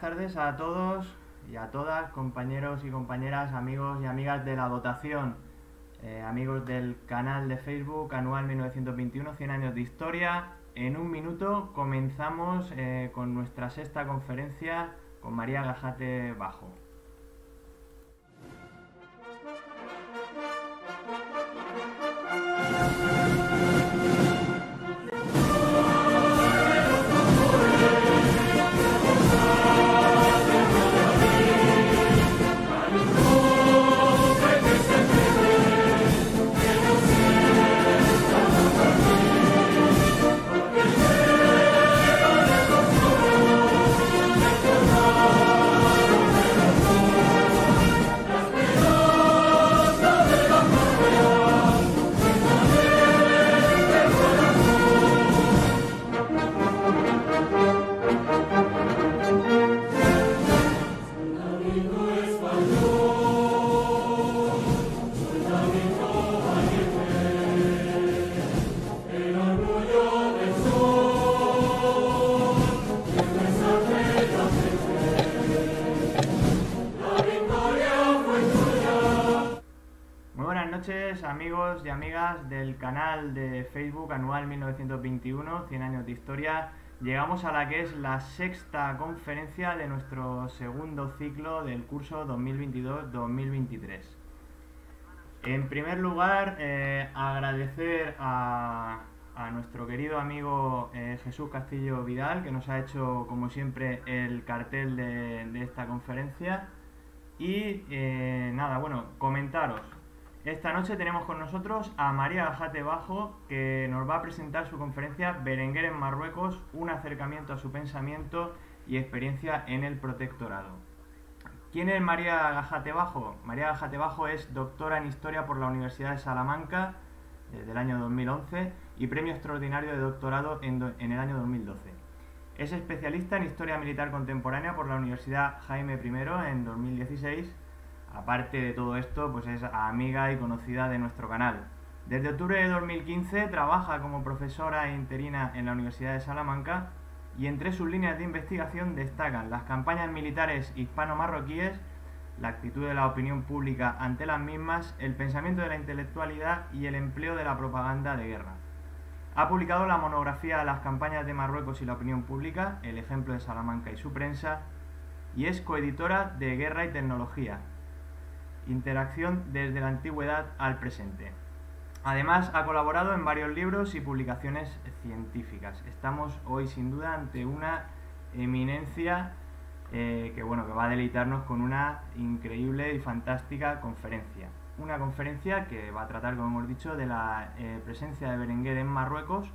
tardes a todos y a todas, compañeros y compañeras, amigos y amigas de la votación, amigos del canal de Facebook Anual 1921, 100 años de historia. En un minuto comenzamos con nuestra sexta conferencia con María Gajate Bajo. Amigos y amigas del canal de Facebook Anual 1921, 100 años de historia. Llegamos a la que es la sexta conferencia de nuestro segundo ciclo del curso 2022-2023. En primer lugar, agradecer a nuestro querido amigo Jesús Castillo Vidal, que nos ha hecho, como siempre, el cartel de esta conferencia. Y nada, bueno, comentaros. Esta noche tenemos con nosotros a María Gajate Bajo, que nos va a presentar su conferencia Berenguer en Marruecos, un acercamiento a su pensamiento y experiencia en el protectorado. ¿Quién es María Gajate Bajo? María Gajate Bajo es doctora en Historia por la Universidad de Salamanca desde el año 2011 y premio extraordinario de doctorado en el año 2012. Es especialista en Historia Militar Contemporánea por la Universidad Jaime I en 2016. Aparte de todo esto, pues es amiga y conocida de nuestro canal. Desde octubre de 2015 trabaja como profesora interina en la Universidad de Salamanca y entre sus líneas de investigación destacan las campañas militares hispano-marroquíes, la actitud de la opinión pública ante las mismas, el pensamiento de la intelectualidad y el empleo de la propaganda de guerra. Ha publicado la monografía Las campañas de Marruecos y la opinión pública, el ejemplo de Salamanca y su prensa, y es coeditora de Guerra y Tecnología, Interacción desde la antigüedad al presente. Además, ha colaborado en varios libros y publicaciones científicas. Estamos hoy sin duda ante una eminencia que va a deleitarnos con una increíble y fantástica conferencia. Una conferencia que va a tratar, como hemos dicho, de la presencia de Berenguer en Marruecos,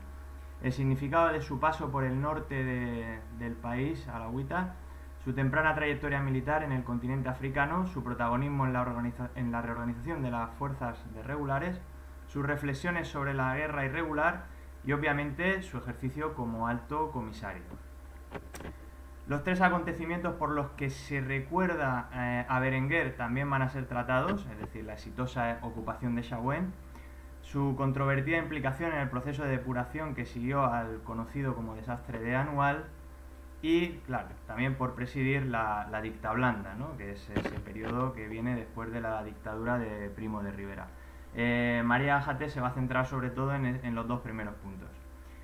el significado de su paso por el norte del país, alauita, su temprana trayectoria militar en el continente africano, su protagonismo en la reorganización de las fuerzas regulares, sus reflexiones sobre la guerra irregular y obviamente su ejercicio como alto comisario. Los tres acontecimientos por los que se recuerda a Berenguer también van a ser tratados, es decir, la exitosa ocupación de Chaouén, su controvertida implicación en el proceso de depuración que siguió al conocido como desastre de Anual, y, claro, también por presidir la dicta blanda, ¿no?, que es ese periodo que viene después de la dictadura de Primo de Rivera. María Gajate se va a centrar sobre todo en los dos primeros puntos.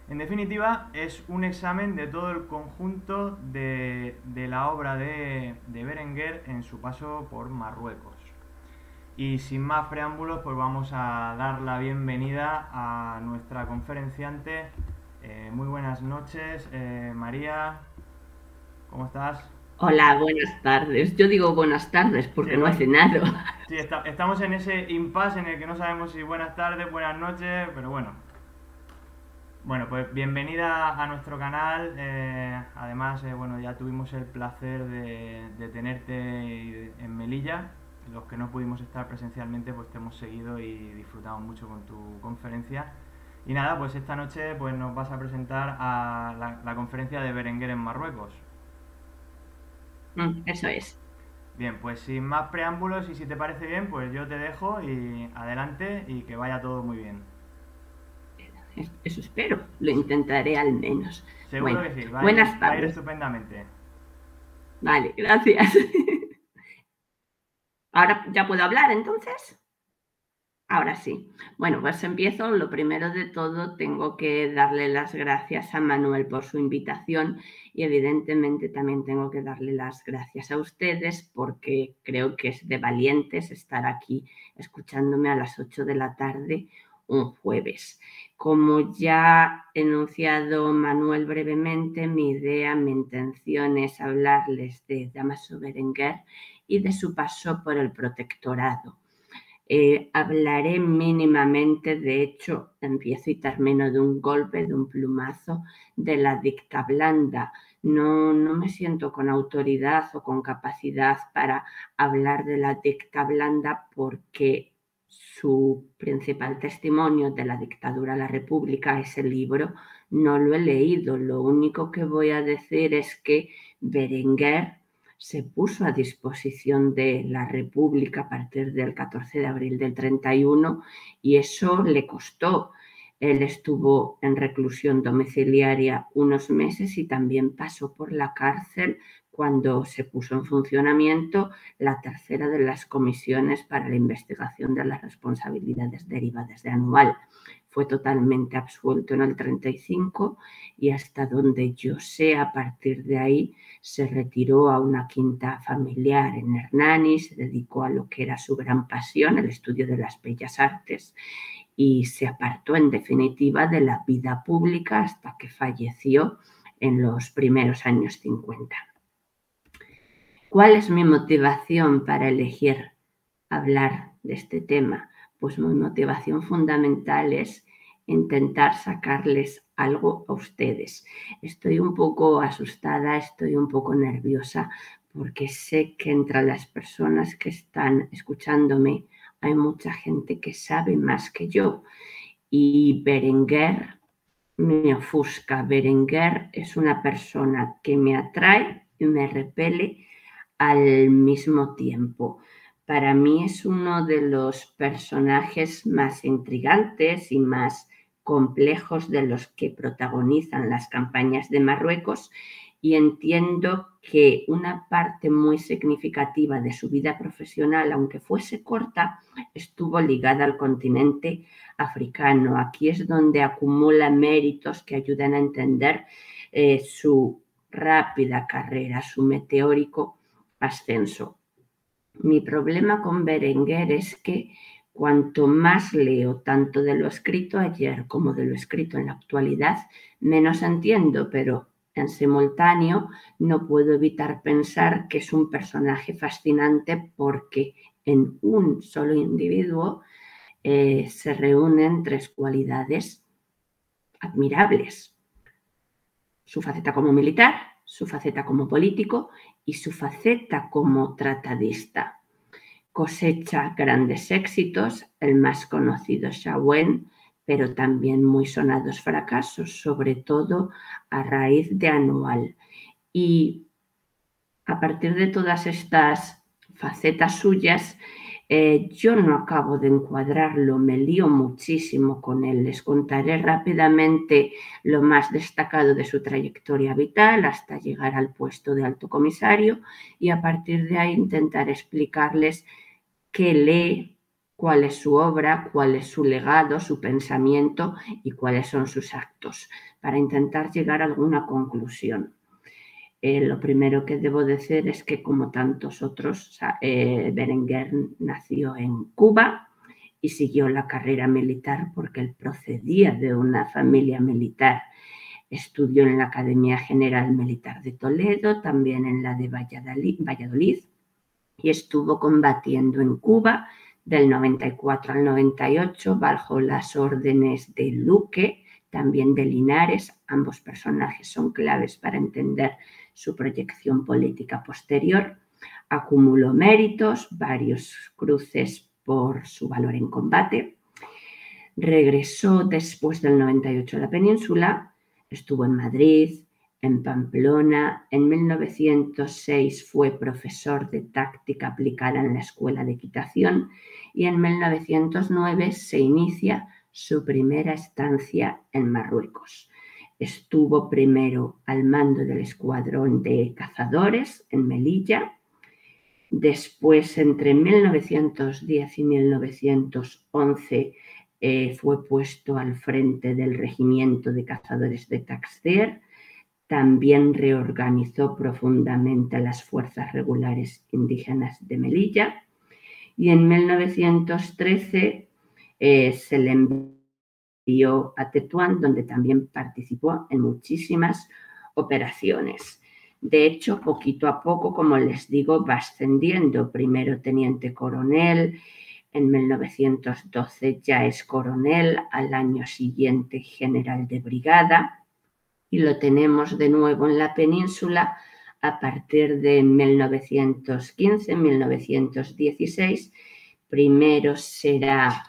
En definitiva, es un examen de todo el conjunto de la obra de Berenguer en su paso por Marruecos. Y sin más preámbulos, pues vamos a dar la bienvenida a nuestra conferenciante. Muy buenas noches, María. ¿Cómo estás? Hola, buenas tardes. Yo digo buenas tardes porque Sí, no he bueno, cenado. sí, estamos en ese impasse en el que no sabemos si buenas tardes, buenas noches, pero bueno. Bueno, pues bienvenida a nuestro canal. Además, ya tuvimos el placer de tenerte en Melilla. Los que no pudimos estar presencialmente, pues te hemos seguido y disfrutado mucho con tu conferencia. Y nada, pues esta noche pues nos vas a presentar a la conferencia de Berenguer en Marruecos. Eso es. Bien, pues sin más preámbulos y si te parece bien, pues yo te dejo y adelante y que vaya todo muy bien. Eso espero. Lo intentaré al menos. Seguro Bueno, que sí, buenas va a ir tardes. estupendamente. Vale, gracias. ¿Ahora ya puedo hablar entonces? Ahora sí. Bueno, pues empiezo. Lo primero de todo, tengo que darle las gracias a Manuel por su invitación y evidentemente también tengo que darle las gracias a ustedes porque creo que es de valientes estar aquí escuchándome a las 8 de la tarde un jueves. Como ya ha enunciado Manuel brevemente, mi idea, mi intención es hablarles de Dámaso Berenguer y de su paso por el protectorado. Hablaré mínimamente, de hecho, empiezo y termino de un golpe, de un plumazo, de la dicta blanda. No me siento con autoridad o con capacidad para hablar de la dicta blanda porque su principal testimonio de la dictadura a la república, ese libro, no lo he leído. Lo único que voy a decir es que Berenguer se puso a disposición de la República a partir del 14 de abril del 31 y eso le costó. Él estuvo en reclusión domiciliaria unos meses y también pasó por la cárcel cuando se puso en funcionamiento la tercera de las comisiones para la investigación de las responsabilidades derivadas de Anual. Fue totalmente absuelto en el 35 y hasta donde yo sé, a partir de ahí se retiró a una quinta familiar en Hernani, se dedicó a lo que era su gran pasión, el estudio de las bellas artes, y se apartó en definitiva de la vida pública hasta que falleció en los primeros años 50. ¿Cuál es mi motivación para elegir hablar de este tema? Pues mi motivación fundamental es intentar sacarles algo a ustedes. Estoy un poco asustada, estoy un poco nerviosa porque sé que entre las personas que están escuchándome hay mucha gente que sabe más que yo y Berenguer me ofusca. Berenguer es una persona que me atrae y me repele al mismo tiempo. Para mí es uno de los personajes más intrigantes y más complejos de los que protagonizan las campañas de Marruecos y entiendo que una parte muy significativa de su vida profesional, aunque fuese corta, estuvo ligada al continente africano. Aquí es donde acumula méritos que ayudan a entender su rápida carrera, su meteórico ascenso. Mi problema con Berenguer es que cuanto más leo tanto de lo escrito ayer como de lo escrito en la actualidad, menos entiendo, pero en simultáneo no puedo evitar pensar que es un personaje fascinante porque en un solo individuo se reúnen tres cualidades admirables: su faceta como militar, su faceta como político y su faceta como tratadista. Cosecha grandes éxitos, el más conocido Chauen, pero también muy sonados fracasos, sobre todo a raíz de Anual. Y a partir de todas estas facetas suyas, yo no acabo de encuadrarlo, me lío muchísimo con él. Les contaré rápidamente lo más destacado de su trayectoria vital hasta llegar al puesto de alto comisario y a partir de ahí intentar explicarles qué lee, cuál es su obra, cuál es su legado, su pensamiento y cuáles son sus actos, para intentar llegar a alguna conclusión. Lo primero que debo decir es que, como tantos otros, Berenguer nació en Cuba y siguió la carrera militar porque él procedía de una familia militar. Estudió en la Academia General Militar de Toledo, también en la de Valladolid y estuvo combatiendo en Cuba del 94 al 98 bajo las órdenes de Luque, también de Linares. Ambos personajes son claves para entender su proyección política posterior. Acumuló méritos, varios cruces por su valor en combate. Regresó después del 98 a la península, estuvo en Madrid, en Pamplona. En 1906 fue profesor de táctica aplicada en la Escuela de Equitación y en 1909 se inicia su primera estancia en Marruecos. Estuvo primero al mando del escuadrón de cazadores en Melilla. Después, entre 1910 y 1911, fue puesto al frente del regimiento de cazadores de Taxder. También reorganizó profundamente las fuerzas regulares indígenas de Melilla. Y en 1913 se le envió a Tetuán, donde también participó en muchísimas operaciones. De hecho, poquito a poco, como les digo, va ascendiendo. Primero teniente coronel, en 1912 ya es coronel, al año siguiente general de brigada, y lo tenemos de nuevo en la península a partir de 1915-1916. Primero será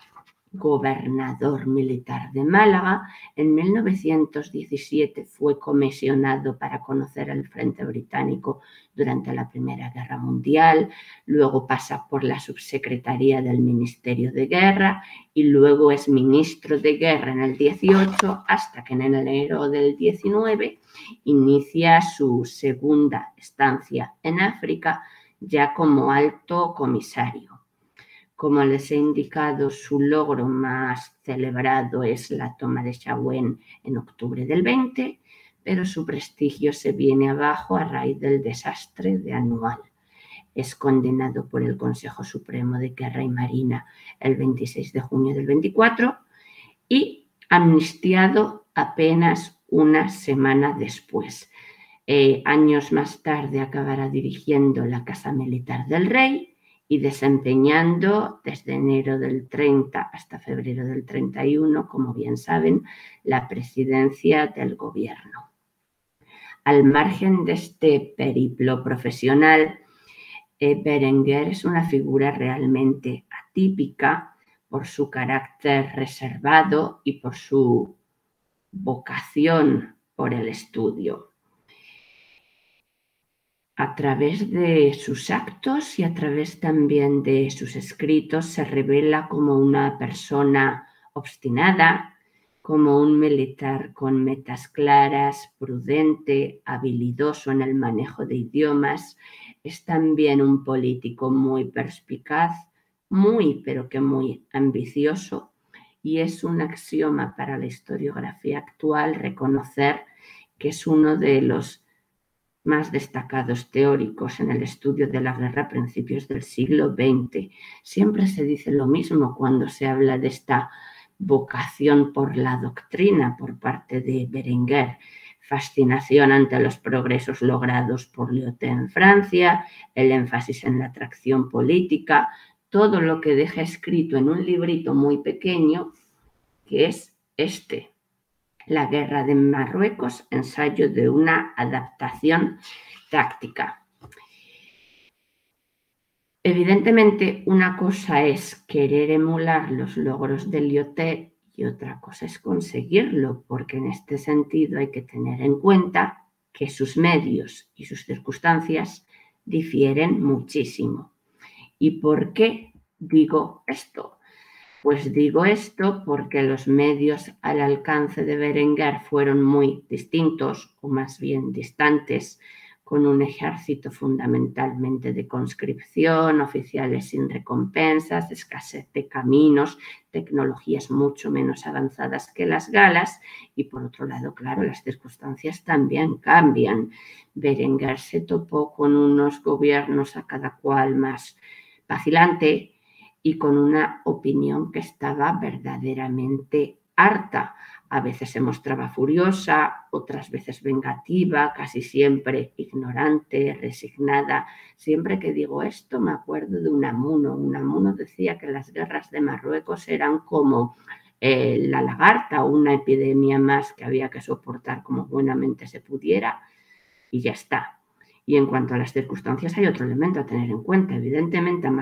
gobernador militar de Málaga. En 1917 fue comisionado para conocer el frente británico durante la Primera Guerra Mundial, luego pasa por la subsecretaría del Ministerio de Guerra y luego es ministro de Guerra en el 18 hasta que en enero del 19 inicia su segunda estancia en África ya como alto comisario. Como les he indicado, su logro más celebrado es la toma de Chauen en octubre del 20, pero su prestigio se viene abajo a raíz del desastre de Anual. Es condenado por el Consejo Supremo de Guerra y Marina el 26 de junio del 24 y amnistiado apenas una semana después. Años más tarde acabará dirigiendo la Casa Militar del Rey y desempeñando desde enero del 30 hasta febrero del 31, como bien saben, la presidencia del gobierno. Al margen de este periplo profesional, Berenguer es una figura realmente atípica por su carácter reservado y por su vocación por el estudio. A través de sus actos y a través también de sus escritos se revela como una persona obstinada, como un militar con metas claras, prudente, habilidoso en el manejo de idiomas. Es también un político muy perspicaz, pero que muy ambicioso, y es un axioma para la historiografía actual reconocer que es uno de los más destacados teóricos en el estudio de la guerra a principios del siglo XX. Siempre se dice lo mismo cuando se habla de esta vocación por la doctrina por parte de Berenguer. Fascinación ante los progresos logrados por Lyotet en Francia, el énfasis en la atracción política, todo lo que deja escrito en un librito muy pequeño, que es este: La guerra de Marruecos, ensayo de una adaptación táctica. Evidentemente, una cosa es querer emular los logros de Lyotet y otra cosa es conseguirlo, porque en este sentido hay que tener en cuenta que sus medios y sus circunstancias difieren muchísimo. ¿Y por qué digo esto? Pues digo esto porque los medios al alcance de Berenguer fueron muy distintos, o más bien distantes, con un ejército fundamentalmente de conscripción, oficiales sin recompensas, escasez de caminos, tecnologías mucho menos avanzadas que las galas, y por otro lado, claro, las circunstancias también cambian. Berenguer se topó con unos gobiernos a cada cual más vacilante, y con una opinión que estaba verdaderamente harta. A veces se mostraba furiosa, otras veces vengativa, casi siempre ignorante, resignada. Siempre que digo esto me acuerdo de Unamuno. Unamuno decía que las guerras de Marruecos eran como la lagarta, una epidemia más que había que soportar como buenamente se pudiera y ya está. Y en cuanto a las circunstancias hay otro elemento a tener en cuenta. Evidentemente en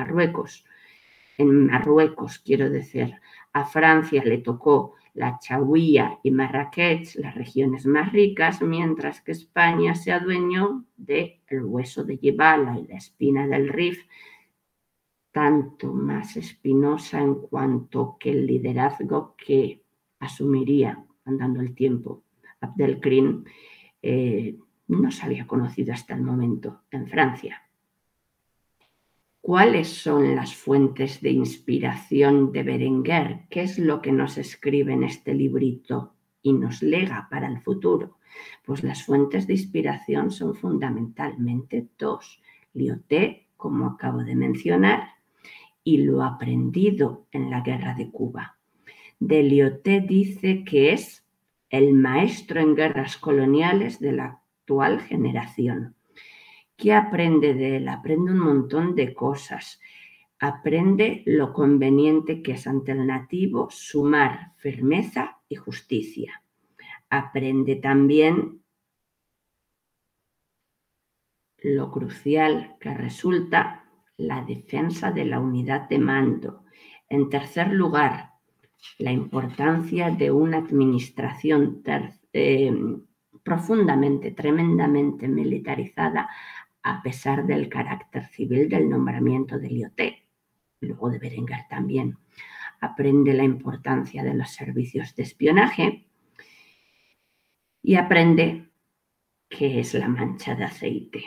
Marruecos, quiero decir, a Francia le tocó la Chaouía y Marrakech, las regiones más ricas, mientras que España se adueñó del hueso de Yebala y la espina del Rif, tanto más espinosa en cuanto que el liderazgo que asumiría andando el tiempo Abdelkrim no se había conocido hasta el momento en Francia. ¿Cuáles son las fuentes de inspiración de Berenguer? ¿Qué es lo que nos escribe en este librito y nos lega para el futuro? Pues las fuentes de inspiración son fundamentalmente dos. Lyoté, como acabo de mencionar, y lo aprendido en la Guerra de Cuba. De Lyoté dice que es el maestro en guerras coloniales de la actual generación. ¿Qué aprende de él? Aprende un montón de cosas. Aprende lo conveniente que es ante el nativo sumar firmeza y justicia. Aprende también lo crucial que resulta la defensa de la unidad de mando. En tercer lugar, la importancia de una administración profundamente, tremendamente militarizada, a pesar del carácter civil del nombramiento de Lyoté, luego de Berenguer también. Aprende la importancia de los servicios de espionaje y aprende qué es la mancha de aceite.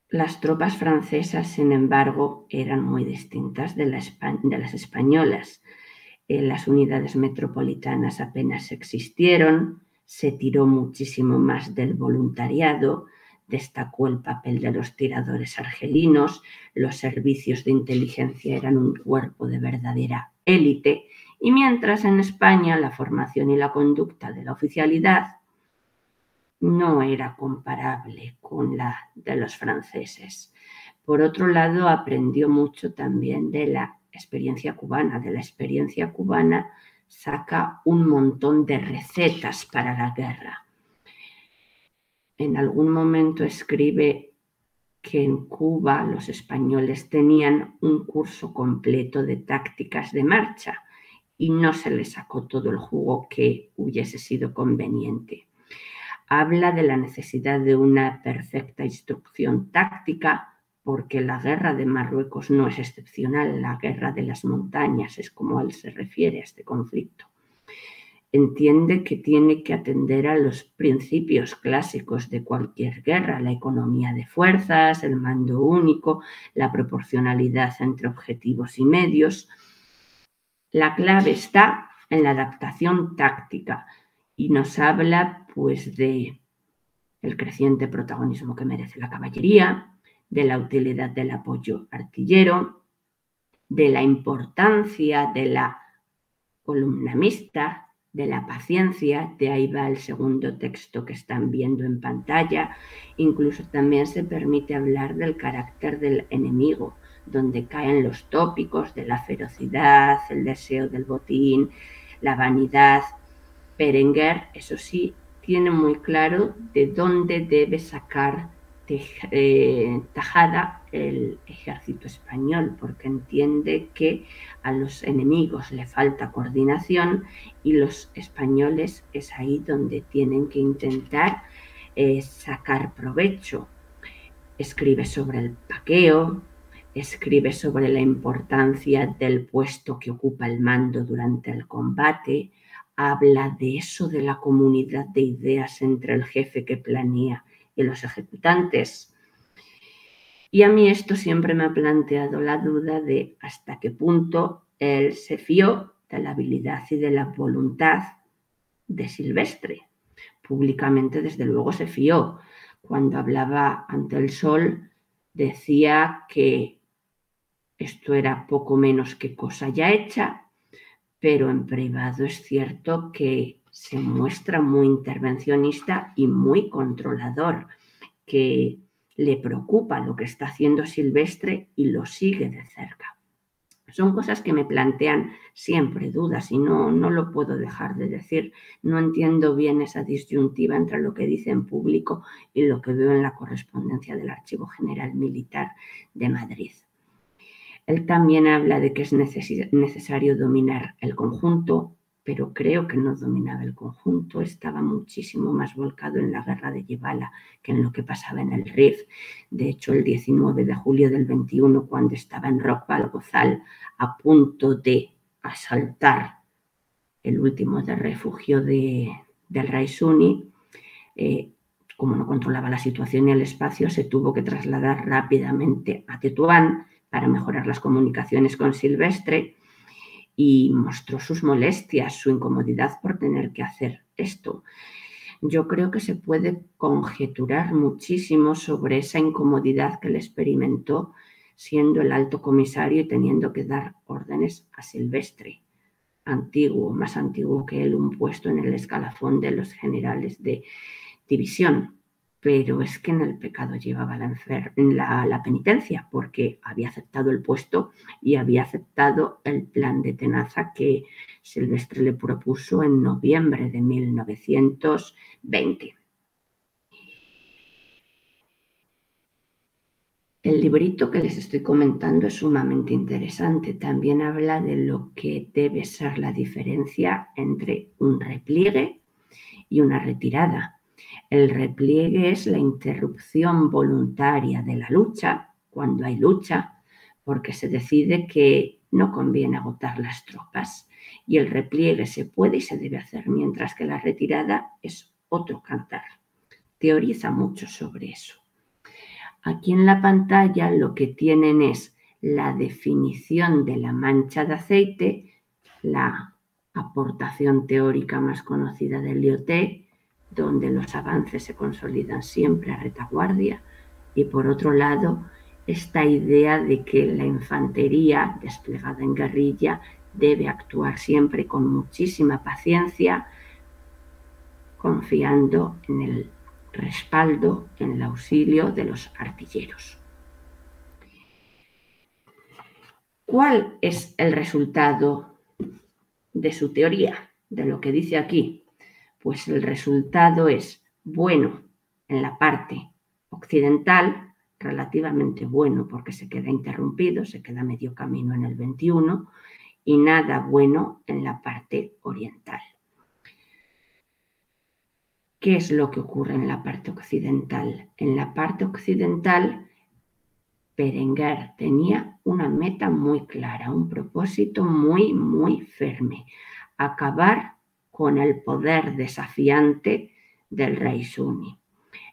Las tropas francesas, sin embargo, eran muy distintas de las españolas. Las unidades metropolitanas apenas existieron, se tiró muchísimo más del voluntariado, destacó el papel de los tiradores argelinos, los servicios de inteligencia eran un cuerpo de verdadera élite, y mientras en España la formación y la conducta de la oficialidad no era comparable con la de los franceses. Por otro lado, aprendió mucho también de la experiencia cubana. De la experiencia cubana saca un montón de recetas para la guerra. En algún momento escribe que en Cuba los españoles tenían un curso completo de tácticas de marcha y no se les sacó todo el jugo que hubiese sido conveniente. Habla de la necesidad de una perfecta instrucción táctica, porque la guerra de Marruecos no es excepcional, la guerra de las montañas es como él se refiere a este conflicto. Entiende que tiene que atender a los principios clásicos de cualquier guerra, la economía de fuerzas, el mando único, la proporcionalidad entre objetivos y medios. La clave está en la adaptación táctica y nos habla pues de el creciente protagonismo que merece la caballería, de la utilidad del apoyo artillero, de la importancia de la columna mixta, de la paciencia. De ahí va el segundo texto que están viendo en pantalla. Incluso también se permite hablar del carácter del enemigo, donde caen los tópicos de la ferocidad, el deseo del botín, la vanidad. Berenguer, eso sí, tiene muy claro de dónde debe sacar tajada el ejército español, porque entiende que a los enemigos le falta coordinación y los españoles es ahí donde tienen que intentar sacar provecho. Escribe sobre el paqueo, escribe sobre la importancia del puesto que ocupa el mando durante el combate, habla de eso de la comunidad de ideas entre el jefe que planea y los ejecutantes. Y a mí esto siempre me ha planteado la duda de hasta qué punto él se fió de la habilidad y de la voluntad de Silvestre. Públicamente, desde luego, se fió. Cuando hablaba ante el Sol, decía que esto era poco menos que cosa ya hecha, pero en privado es cierto que se muestra muy intervencionista y muy controlador, que le preocupa lo que está haciendo Silvestre y lo sigue de cerca. Son cosas que me plantean siempre dudas y no lo puedo dejar de decir. No entiendo bien esa disyuntiva entre lo que dice en público y lo que veo en la correspondencia del Archivo General Militar de Madrid. Él también habla de que es necesario dominar el conjunto, pero creo que no dominaba el conjunto, estaba muchísimo más volcado en la guerra de Yebala que en lo que pasaba en el Rif. De hecho, el 19 de julio del 21, cuando estaba en Roque Balgozal a punto de asaltar el último de refugio del rey Suni, como no controlaba la situación y el espacio, se tuvo que trasladar rápidamente a Tetuán para mejorar las comunicaciones con Silvestre y mostró sus molestias, su incomodidad por tener que hacer esto. Yo creo que se puede conjeturar muchísimo sobre esa incomodidad que le experimentó siendo el alto comisario y teniendo que dar órdenes a Silvestre, antiguo, más antiguo que él, un puesto en el escalafón de los generales de división. Pero es que en el pecado llevaba la penitencia, porque había aceptado el puesto y había aceptado el plan de tenaza que Silvestre le propuso en noviembre de 1920. El librito que les estoy comentando es sumamente interesante. También habla de lo que debe ser la diferencia entre un repliegue y una retirada. El repliegue es la interrupción voluntaria de la lucha, cuando hay lucha, porque se decide que no conviene agotar las tropas. Y el repliegue se puede y se debe hacer, mientras que la retirada es otro cantar. Teoriza mucho sobre eso. Aquí en la pantalla lo que tienen es la definición de la mancha de aceite, la aportación teórica más conocida de Lyoté, donde los avances se consolidan siempre a retaguardia, y por otro lado, esta idea de que la infantería desplegada en guerrilla debe actuar siempre con muchísima paciencia, confiando en el respaldo, en el auxilio de los artilleros. ¿Cuál es el resultado de su teoría, de lo que dice aquí? Pues el resultado es bueno en la parte occidental, relativamente bueno porque se queda interrumpido, se queda medio camino en el 21, y nada bueno en la parte oriental. ¿Qué es lo que ocurre en la parte occidental? En la parte occidental, Berenguer tenía una meta muy clara, un propósito muy firme: acabar con el poder desafiante del rey Suni.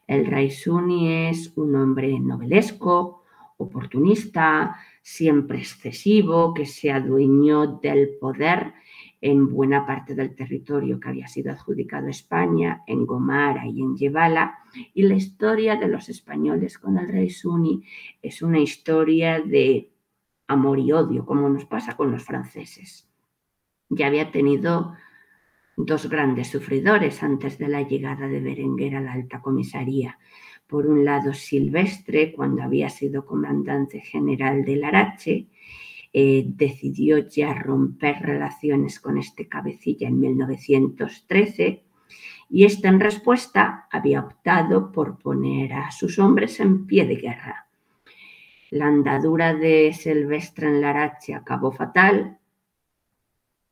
El rey Suni es un hombre novelesco, oportunista, siempre excesivo, que se adueñó del poder en buena parte del territorio que había sido adjudicado a España, en Gomara y en Yebala, y la historia de los españoles con el rey Suni es una historia de amor y odio, como nos pasa con los franceses. Ya había tenido dos grandes sufridores antes de la llegada de Berenguer a la alta comisaría. Por un lado, Silvestre, cuando había sido comandante general de Larache, decidió ya romper relaciones con este cabecilla en 1913, y este, en respuesta, había optado por poner a sus hombres en pie de guerra. La andadura de Silvestre en Larache acabó fatal,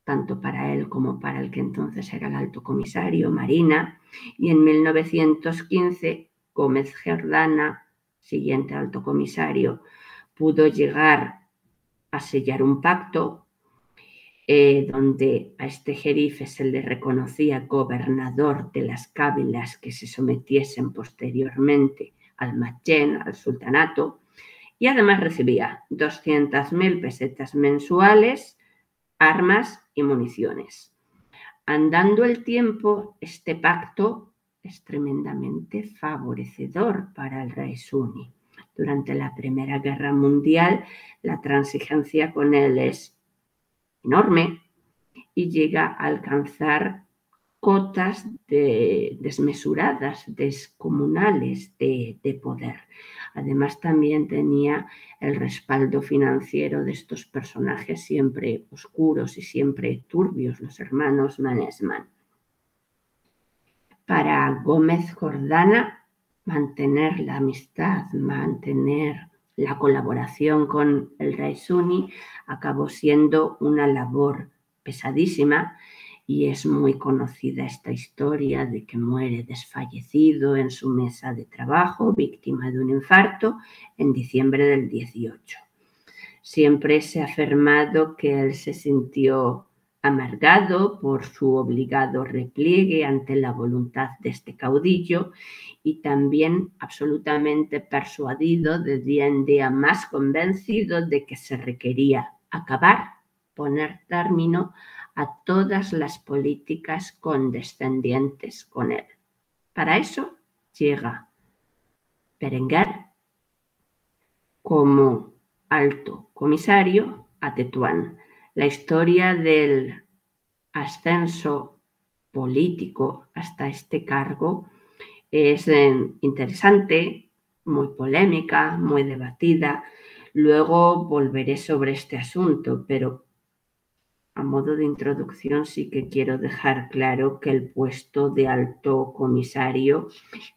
tanto para él como para el que entonces era el alto comisario, Marina, y en 1915 Gómez Jordana, siguiente alto comisario, pudo llegar a sellar un pacto donde a este jerife se le reconocía gobernador de las cábilas que se sometiesen posteriormente al Machén, al sultanato, y además recibía 200.000 pesetas mensuales, armas y municiones. Andando el tiempo, este pacto es tremendamente favorecedor para el rey Suni. Durante la Primera Guerra Mundial, la transigencia con él es enorme y llega a alcanzar cotas desmesuradas, descomunales de poder. Además, también tenía el respaldo financiero de estos personajes siempre oscuros y siempre turbios, los hermanos Manesman. Para Gómez Jordana, mantener la amistad, mantener la colaboración con el rey Suni acabó siendo una labor pesadísima, y es muy conocida esta historia de que muere desfallecido en su mesa de trabajo, víctima de un infarto, en diciembre del 18. Siempre se ha afirmado que él se sintió amargado por su obligado repliegue ante la voluntad de este caudillo y también absolutamente persuadido, de día en día más convencido de que se requería acabar, poner término a todas las políticas condescendientes con él. Para eso llega Berenguer como alto comisario a Tetuán. La historia del ascenso político hasta este cargo es interesante, muy polémica, muy debatida. Luego volveré sobre este asunto, pero a modo de introducción sí que quiero dejar claro que el puesto de alto comisario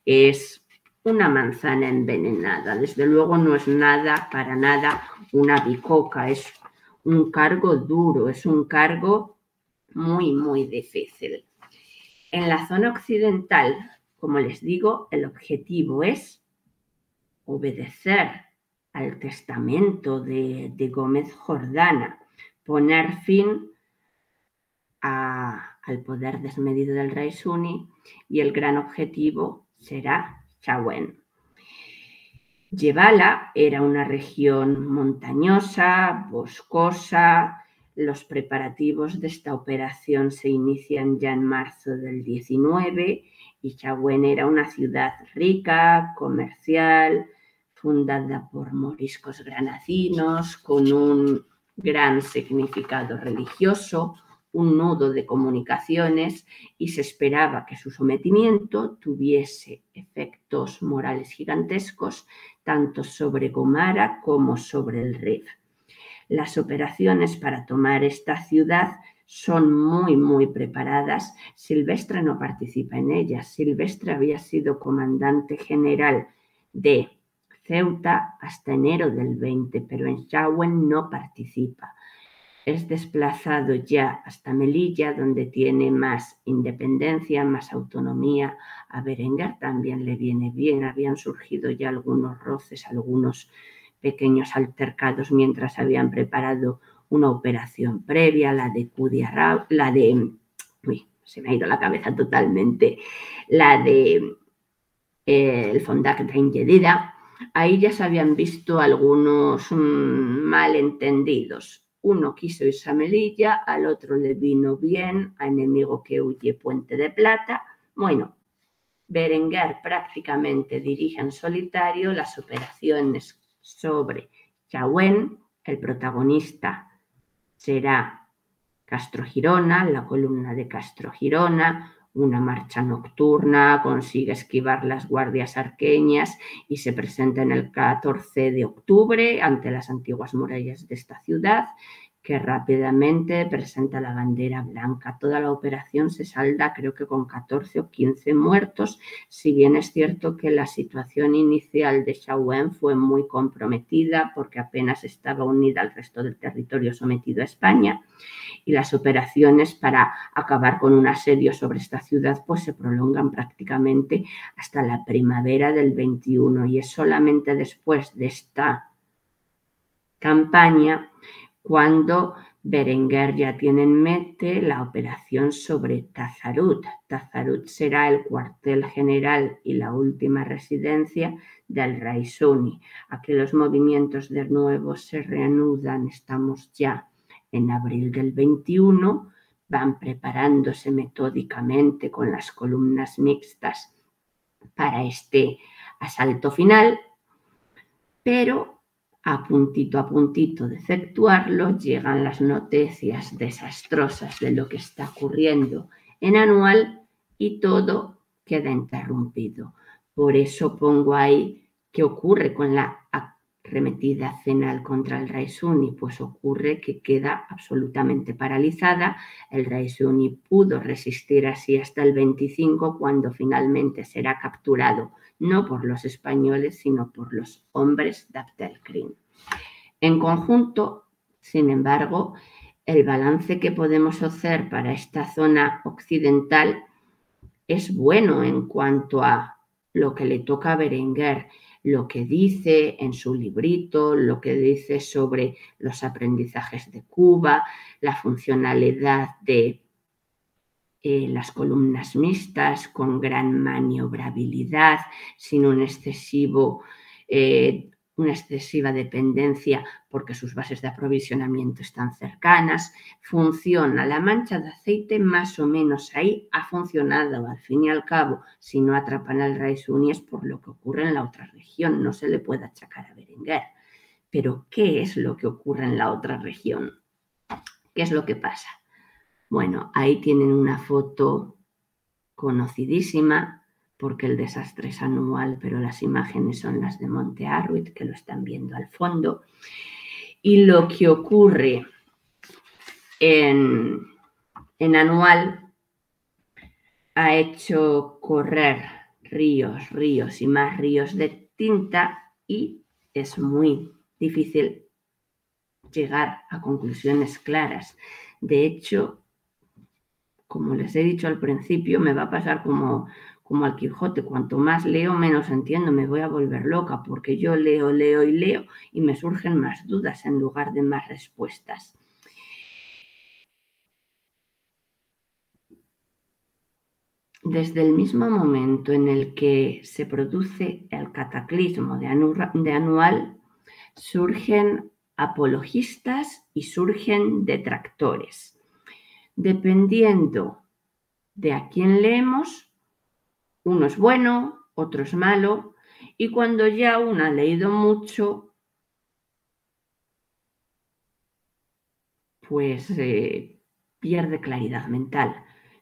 es una manzana envenenada. Desde luego no es nada, para nada, una bicoca, es un cargo duro, es un cargo muy, muy difícil. En la zona occidental, como les digo, el objetivo es obedecer al testamento de Gómez Jordana, poner fin al poder desmedido del rey suní, y el gran objetivo será Chauen. Yebala era una región montañosa, boscosa. Los preparativos de esta operación se inician ya en marzo del 19 y Chauen era una ciudad rica, comercial, fundada por moriscos granadinos, con un gran significado religioso, un nudo de comunicaciones, y se esperaba que su sometimiento tuviese efectos morales gigantescos tanto sobre Gomara como sobre el Rif. Las operaciones para tomar esta ciudad son muy, muy preparadas. Silvestre no participa en ellas. Silvestre había sido comandante general de Ceuta hasta enero del 20, pero en Chauen no participa. Es desplazado ya hasta Melilla, donde tiene más independencia, más autonomía. A Berenguer también le viene bien. Habían surgido ya algunos roces, algunos pequeños altercados mientras habían preparado una operación previa, la de Kudiarra, se me ha ido la cabeza totalmente, la de el Fondak d'Enjedida. Ahí ya se habían visto algunos malentendidos. Uno quiso irse a Melilla, al otro le vino bien, a enemigo que huye Puente de Plata. Bueno, Berenguer prácticamente dirige en solitario las operaciones sobre Chauen. El protagonista será Castro Girona, la columna de Castro Girona. Una marcha nocturna, consigue esquivar las guardias arqueñas y se presenta en el 14 de octubre ante las antiguas murallas de esta ciudad, que rápidamente presenta la bandera blanca. Toda la operación se salda, creo que con 14 o 15 muertos, si bien es cierto que la situación inicial de Chauen fue muy comprometida porque apenas estaba unida al resto del territorio sometido a España, y las operaciones para acabar con un asedio sobre esta ciudad pues se prolongan prácticamente hasta la primavera del 21, y es solamente después de esta campaña cuando Berenguer ya tiene en mente la operación sobre Tazarut. Tazarut será el cuartel general y la última residencia del rey suní. Aquí los movimientos de nuevo se reanudan, estamos ya en abril del 21, van preparándose metódicamente con las columnas mixtas para este asalto final, pero a puntito de efectuarlo llegan las noticias desastrosas de lo que está ocurriendo en Anual y todo queda interrumpido. Por eso pongo ahí qué ocurre con la arremetida final contra el rey suní. Pues ocurre que queda absolutamente paralizada. El rey suní pudo resistir así hasta el 25, cuando finalmente será capturado no por los españoles, sino por los hombres de Abdelkrim. En conjunto, sin embargo, el balance que podemos hacer para esta zona occidental es bueno en cuanto a lo que le toca a Berenguer. lo que dice en su librito, lo que dice sobre los aprendizajes de Cuba, la funcionalidad de las columnas mixtas con gran maniobrabilidad, sin una excesiva dependencia porque sus bases de aprovisionamiento están cercanas. Funciona la mancha de aceite más o menos ahí, ha funcionado al fin y al cabo. Si no atrapan al Raisuni es por lo que ocurre en la otra región, no se le puede achacar a Berenguer. Pero ¿qué es lo que ocurre en la otra región? ¿Qué es lo que pasa? Bueno, ahí tienen una foto conocidísima porque el desastre es anual, pero las imágenes son las de Monte Arruit, que lo están viendo al fondo. Y lo que ocurre en anual ha hecho correr ríos y más ríos de tinta y es muy difícil llegar a conclusiones claras. De hecho, como les he dicho al principio, me va a pasar como al Quijote. Cuanto más leo, menos entiendo. Me voy a volver loca porque yo leo y me surgen más dudas en lugar de más respuestas. Desde el mismo momento en el que se produce el cataclismo de anual, surgen apologistas y surgen detractores. Dependiendo de a quién leemos, uno es bueno, otro es malo, y cuando ya uno ha leído mucho, pues pierde claridad mental.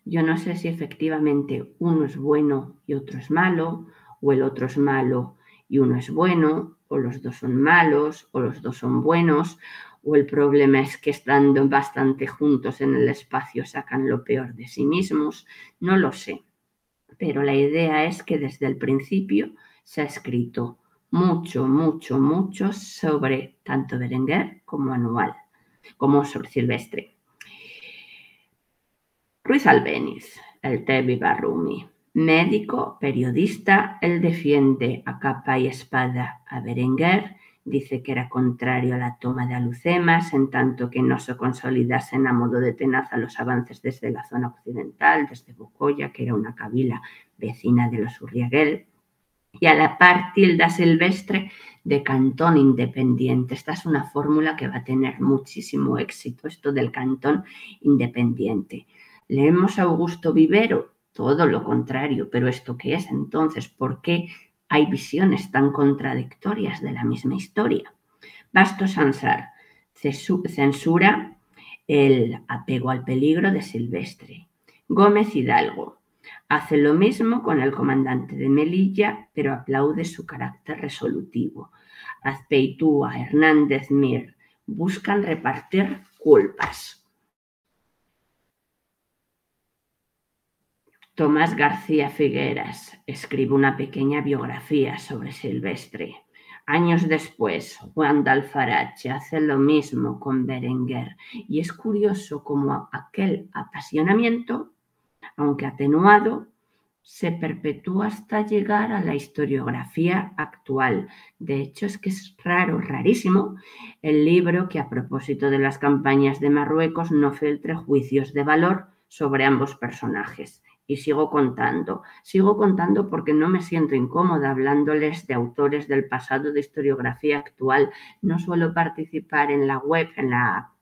Yo no sé si efectivamente uno es bueno y otro es malo, o el otro es malo y uno es bueno, o los dos son malos, o los dos son buenos, o el problema es que estando bastante juntos en el espacio sacan lo peor de sí mismos. No lo sé. Pero la idea es que desde el principio se ha escrito mucho sobre tanto Berenguer como Anual, como sobre Silvestre. Ruiz Albéniz, el Tebi Barrumi, médico, periodista, él defiende a capa y espada a Berenguer, dice que era contrario a la toma de Alucemas, en tanto que no se consolidasen a modo de tenaza los avances desde la zona occidental, desde Bocoya, que era una cabila vecina de los Urriaguel, y a la par tilda Silvestre de cantón independiente. Esta es una fórmula que va a tener muchísimo éxito, esto del cantón independiente. ¿Leemos a Augusto Vivero? Todo lo contrario, pero ¿esto qué es entonces? ¿Por qué hay visiones tan contradictorias de la misma historia? Bastos Ansar censura el apego al peligro de Silvestre. Gómez Hidalgo hace lo mismo con el comandante de Melilla, pero aplaude su carácter resolutivo. Azpeitua, Hernández Mir buscan repartir culpas. Tomás García Figueras escribe una pequeña biografía sobre Silvestre. Años después, Juan de Alfarache hace lo mismo con Berenguer y es curioso cómo aquel apasionamiento, aunque atenuado, se perpetúa hasta llegar a la historiografía actual. De hecho, es que es raro, rarísimo, el libro que a propósito de las campañas de Marruecos no filtre juicios de valor sobre ambos personajes. Y sigo contando porque no me siento incómoda hablándoles de autores del pasado de historiografía actual. No suelo participar en la web, en la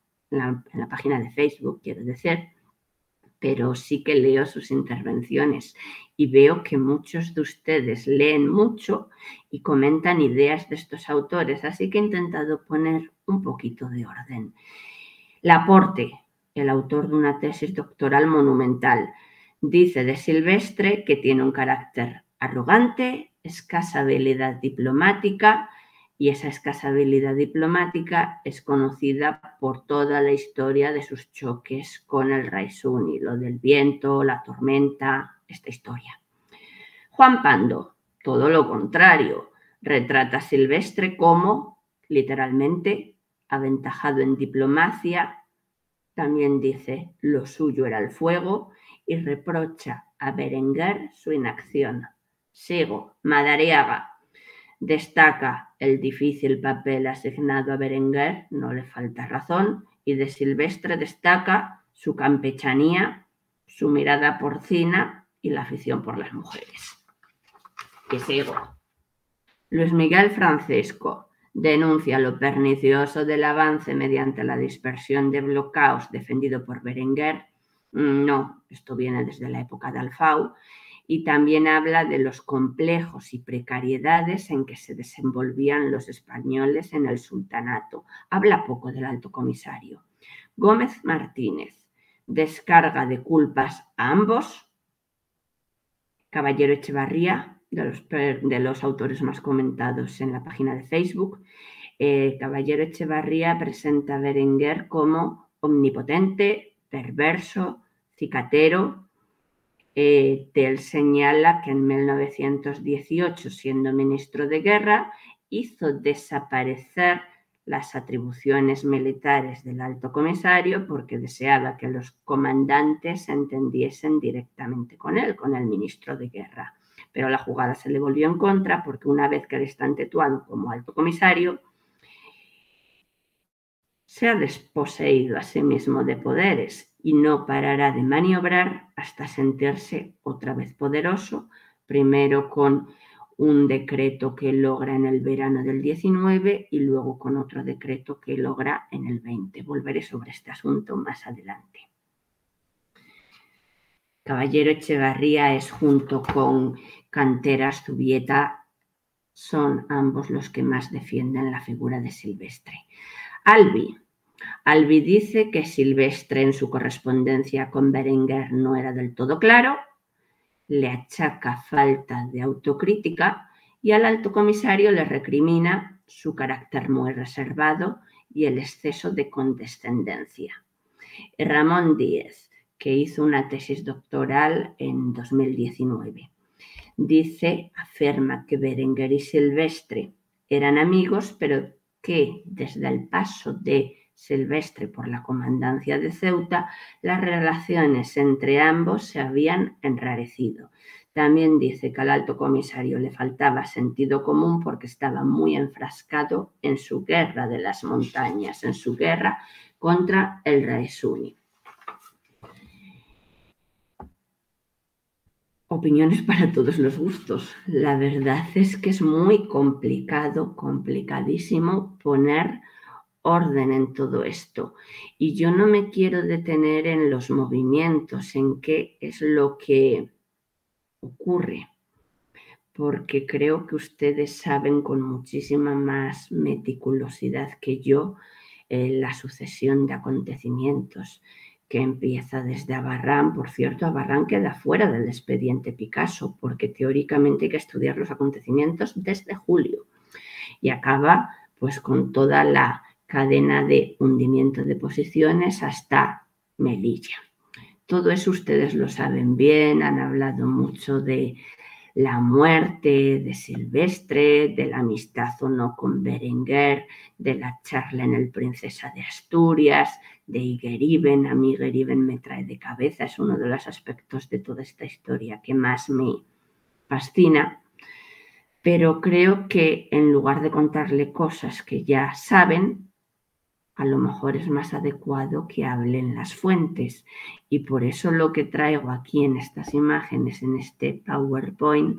página de Facebook, quiero decir, pero sí que leo sus intervenciones y veo que muchos de ustedes leen mucho y comentan ideas de estos autores, así que he intentado poner un poquito de orden. Laporte, el autor de una tesis doctoral monumental, dice de Silvestre que tiene un carácter arrogante, escasa habilidad diplomática, y esa escasa habilidad diplomática es conocida por toda la historia de sus choques con el Raisuni, lo del viento, la tormenta, esta historia. Juan Pando, todo lo contrario, retrata a Silvestre como, literalmente, aventajado en diplomacia. También dice, lo suyo era el fuego, y reprocha a Berenguer su inacción. Sigo, Madariaga Destaca el difícil papel asignado a Berenguer, no le falta razón, y de Silvestre destaca su campechanía, su mirada porcina y la afición por las mujeres. Y sigo. Luis Miguel Francesco denuncia lo pernicioso del avance mediante la dispersión de bloqueos defendido por Berenguer. No, esto viene desde la época de Alfau. Y también habla de los complejos y precariedades en que se desenvolvían los españoles en el sultanato. Habla poco del alto comisario. Gómez Martínez descarga de culpas a ambos. Caballero Echevarría, de los autores más comentados en la página de Facebook. Caballero Echevarría presenta a Berenguer como omnipotente, perverso, cicatero. Tell señala que en 1918, siendo ministro de Guerra, hizo desaparecer las atribuciones militares del alto comisario porque deseaba que los comandantes se entendiesen directamente con él, con el ministro de Guerra. Pero la jugada se le volvió en contra porque una vez que él está entetuado como alto comisario, se ha desposeído a sí mismo de poderes y no parará de maniobrar hasta sentirse otra vez poderoso, primero con un decreto que logra en el verano del 19 y luego con otro decreto que logra en el 20. Volveré sobre este asunto más adelante. Caballero Echevarría es, junto con Canteras Zubieta, son ambos los que más defienden la figura de Silvestre. Albi dice que Silvestre en su correspondencia con Berenguer no era del todo claro, le achaca falta de autocrítica y al alto comisario le recrimina su carácter muy reservado y el exceso de condescendencia. Ramón Díez, que hizo una tesis doctoral en 2019, afirma que Berenguer y Silvestre eran amigos, pero que desde el paso de Silvestre por la comandancia de Ceuta, las relaciones entre ambos se habían enrarecido. También dice que al alto comisario le faltaba sentido común porque estaba muy enfrascado en su guerra de las montañas, en su guerra contra el rey Suni. Opiniones para todos los gustos. La verdad es que es muy complicado, complicadísimo poner orden en todo esto. Y yo no me quiero detener en los movimientos, en qué es lo que ocurre, porque creo que ustedes saben con muchísima más meticulosidad que yo la sucesión de acontecimientos que empieza desde Abarrán. Por cierto, Abarrán queda fuera del expediente Picasso, porque teóricamente hay que estudiar los acontecimientos desde julio y acaba pues con toda la cadena de hundimiento de posiciones hasta Melilla. Todo eso ustedes lo saben bien, han hablado mucho de la muerte de Silvestre, de la amistad o no con Berenguer, de la charla en el Princesa de Asturias, de Igeriben. A mí Igeriben me trae de cabeza, es uno de los aspectos de toda esta historia que más me fascina. Pero creo que en lugar de contarle cosas que ya saben, a lo mejor es más adecuado que hablen las fuentes. Y por eso lo que traigo aquí en estas imágenes, en este PowerPoint,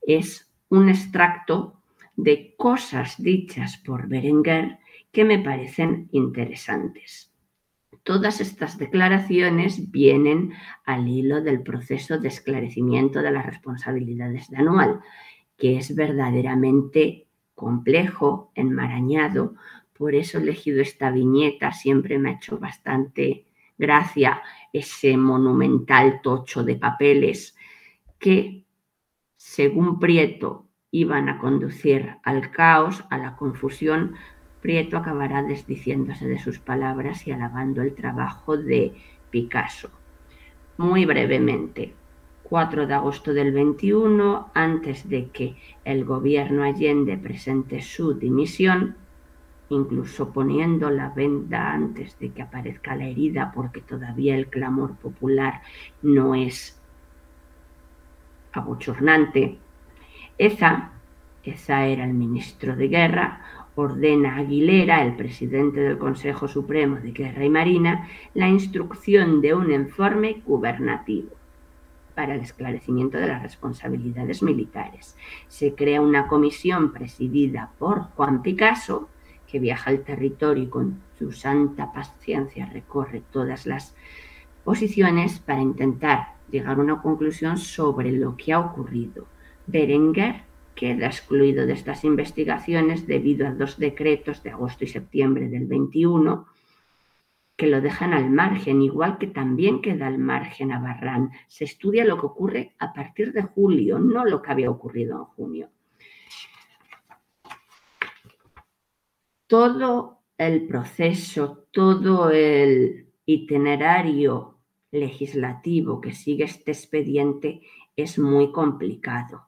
es un extracto de cosas dichas por Berenguer que me parecen interesantes. Todas estas declaraciones vienen al hilo del proceso de esclarecimiento de las responsabilidades de Anual, que es verdaderamente complejo, enmarañado. Por eso he elegido esta viñeta, siempre me ha hecho bastante gracia ese monumental tocho de papeles que, según Prieto, iban a conducir al caos, a la confusión. Prieto acabará desdiciéndose de sus palabras y alabando el trabajo de Picasso. Muy brevemente, 4 de agosto del 21, antes de que el gobierno Allende presente su dimisión, incluso poniendo la venda antes de que aparezca la herida, porque todavía el clamor popular no es abochornante, Eza Eza era el ministro de Guerra, ordena a Aguilera, el presidente del Consejo Supremo de Guerra y Marina, la instrucción de un informe gubernativo para el esclarecimiento de las responsabilidades militares. Se crea una comisión presidida por Juan Picasso, que viaja al territorio y con su santa paciencia recorre todas las posiciones para intentar llegar a una conclusión sobre lo que ha ocurrido. Berenguer queda excluido de estas investigaciones debido a 2 decretos de agosto y septiembre del 21 que lo dejan al margen, igual que también queda al margen a Barran. Se estudia lo que ocurre a partir de julio, no lo que había ocurrido en junio. Todo el proceso, todo el itinerario legislativo que sigue este expediente es muy complicado.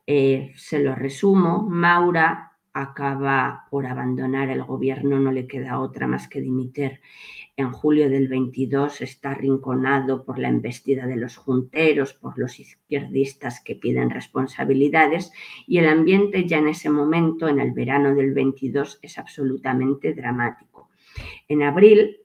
Se lo resumo, Maura acaba por abandonar el gobierno, no le queda otra más que dimitir. En julio del 22 está arrinconado por la embestida de los junteros, por los izquierdistas que piden responsabilidades, y el ambiente ya en ese momento, en el verano del 22, es absolutamente dramático. En abril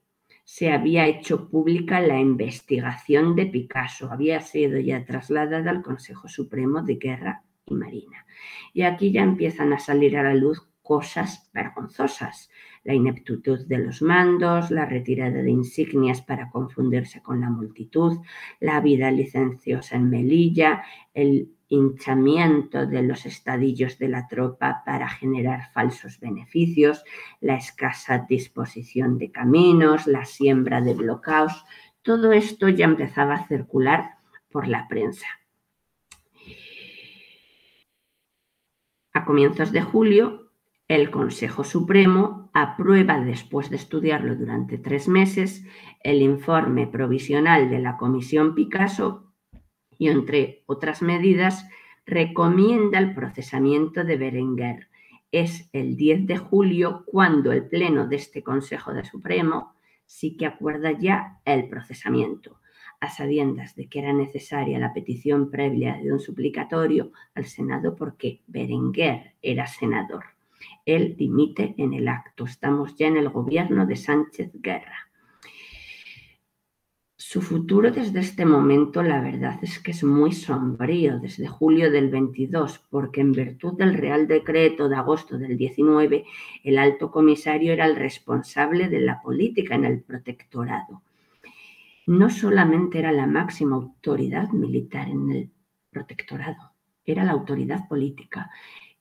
se había hecho pública la investigación de Picasso, había sido ya trasladada al Consejo Supremo de Guerra y Marina. Y aquí ya empiezan a salir a la luz cosas vergonzosas. La ineptitud de los mandos, la retirada de insignias para confundirse con la multitud, la vida licenciosa en Melilla, el hinchamiento de los estadillos de la tropa para generar falsos beneficios, la escasa disposición de caminos, la siembra de bloqueos, todo esto ya empezaba a circular por la prensa. A comienzos de julio, el Consejo Supremo aprueba, después de estudiarlo durante 3 meses, el informe provisional de la Comisión Picasso y, entre otras medidas, recomienda el procesamiento de Berenguer. Es el 10 de julio cuando el Pleno de este Consejo Supremo sí que acuerda ya el procesamiento, a sabiendas de que era necesaria la petición previa de un suplicatorio al Senado porque Berenguer era senador. Él dimite en el acto. Estamos ya en el gobierno de Sánchez Guerra. Su futuro desde este momento, la verdad es que es muy sombrío, desde julio del 22, porque en virtud del Real Decreto de agosto del 19, el alto comisario era el responsable de la política en el protectorado. No solamente era la máxima autoridad militar en el protectorado, era la autoridad política.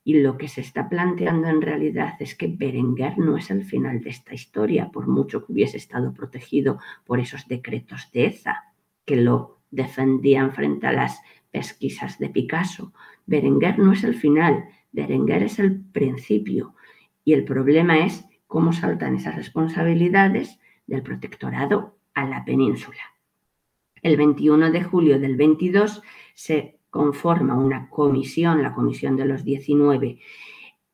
Y lo que se está planteando en realidad es que Berenguer no es el final de esta historia, por mucho que hubiese estado protegido por esos decretos de Eza, que lo defendían frente a las pesquisas de Picasso. Berenguer no es el final, Berenguer es el principio. Y el problema es cómo saltan esas responsabilidades del protectorado a la península. El 21 de julio del 22 se conforma una comisión, la Comisión de los 19,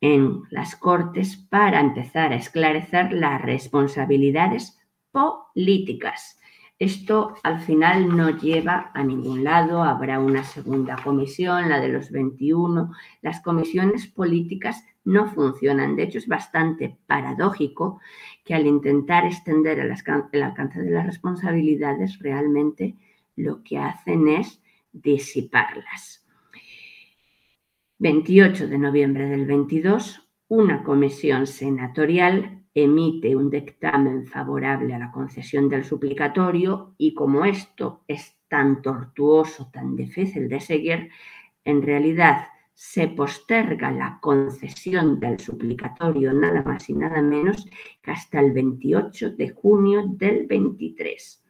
en las Cortes para empezar a esclarecer las responsabilidades políticas. Esto al final no lleva a ningún lado, habrá una segunda comisión, la de los 21. Las comisiones políticas no funcionan. De hecho, es bastante paradójico que al intentar extender el alcance de las responsabilidades, realmente lo que hacen es disiparlas. 28 de noviembre del 22, una comisión senatorial emite un dictamen favorable a la concesión del suplicatorio y como esto es tan tortuoso, tan difícil de seguir, en realidad se posterga la concesión del suplicatorio nada más y nada menos que hasta el 28 de junio del 23.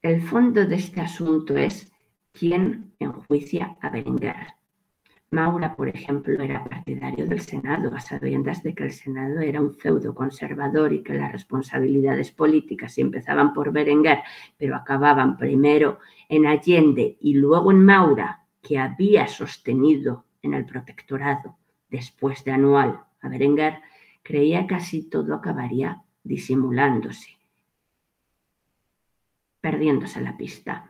El fondo de este asunto es quién enjuicia a Berenguer. Maura, por ejemplo, era partidario del Senado, a sabiendas de que el Senado era un feudo conservador y que las responsabilidades políticas empezaban por Berenguer, pero acababan primero en Allende y luego en Maura, que había sostenido en el protectorado después de Anual a Berenguer, creía que casi todo acabaría disimulándose, perdiéndose la pista.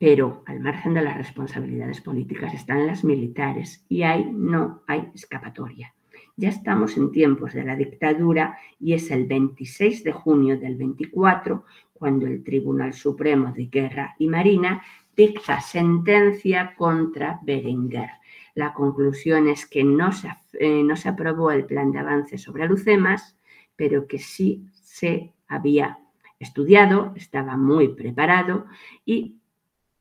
Pero al margen de las responsabilidades políticas están las militares y ahí no hay escapatoria. Ya estamos en tiempos de la dictadura y es el 26 de junio del 24 cuando el Tribunal Supremo de Guerra y Marina dicta sentencia contra Berenguer. La conclusión es que no se aprobó el plan de avance sobre Alhucemas, pero que sí se había estudiado, estaba muy preparado y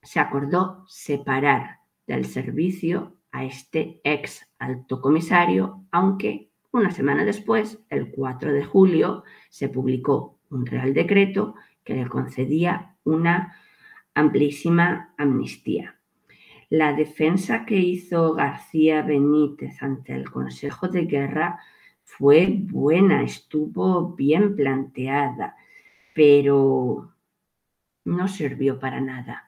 se acordó separar del servicio a este ex alto comisario, aunque una semana después, el 4 de julio, se publicó un Real Decreto que le concedía una amplísima amnistía. La defensa que hizo García Benítez ante el Consejo de Guerra fue buena, estuvo bien planteada, pero no sirvió para nada.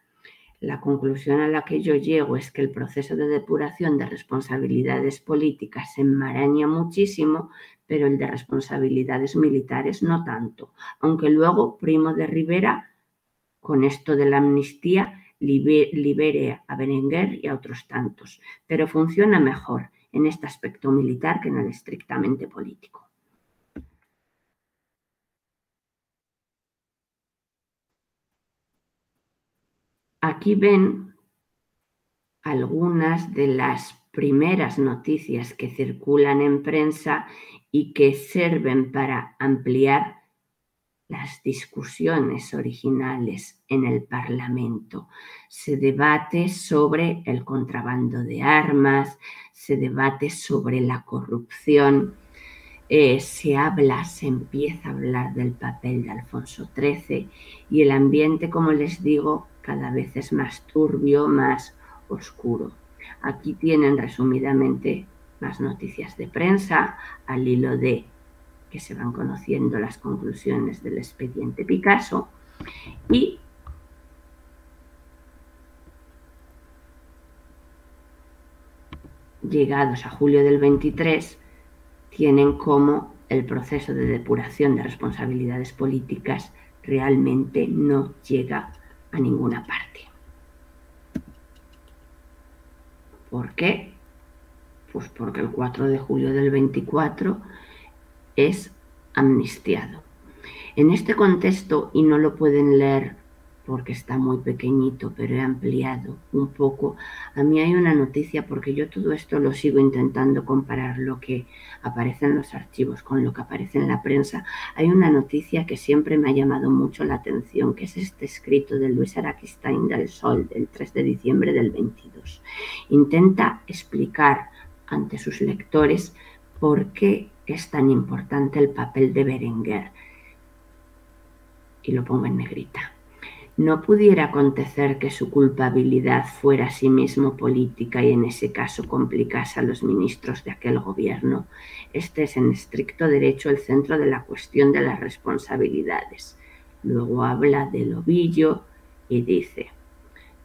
La conclusión a la que yo llego es que el proceso de depuración de responsabilidades políticas se enmaraña muchísimo, pero el de responsabilidades militares no tanto, aunque luego Primo de Rivera, con esto de la amnistía, libere a Berenguer y a otros tantos, pero funciona mejor en este aspecto militar que en el estrictamente político. Aquí ven algunas de las primeras noticias que circulan en prensa y que sirven para ampliar las discusiones originales en el Parlamento. Se debate sobre el contrabando de armas, se debate sobre la corrupción, se empieza a hablar del papel de Alfonso XIII y el ambiente, como les digo, cada vez es más turbio, más oscuro. Aquí tienen resumidamente más noticias de prensa al hilo de que se van conociendo las conclusiones del expediente Picasso y llegados a julio del 23 tienen como el proceso de depuración de responsabilidades políticas realmente no llega a ninguna parte. ¿Por qué? Pues porque el 4 de julio del 24 es amnistiado. En este contexto, y no lo pueden leer porque está muy pequeñito, pero he ampliado un poco, a mí hay una noticia, porque yo todo esto lo sigo intentando comparar lo que aparece en los archivos con lo que aparece en la prensa. Hay una noticia que siempre me ha llamado mucho la atención, que es este escrito de Luis Araquistain del Sol, del 3 de diciembre del 22. Intenta explicar ante sus lectores por qué es tan importante el papel de Berenguer. Y lo pongo en negrita. No pudiera acontecer que su culpabilidad fuera asimismo política y en ese caso complicase a los ministros de aquel gobierno. Este es en estricto derecho el centro de la cuestión de las responsabilidades. Luego habla del ovillo y dice: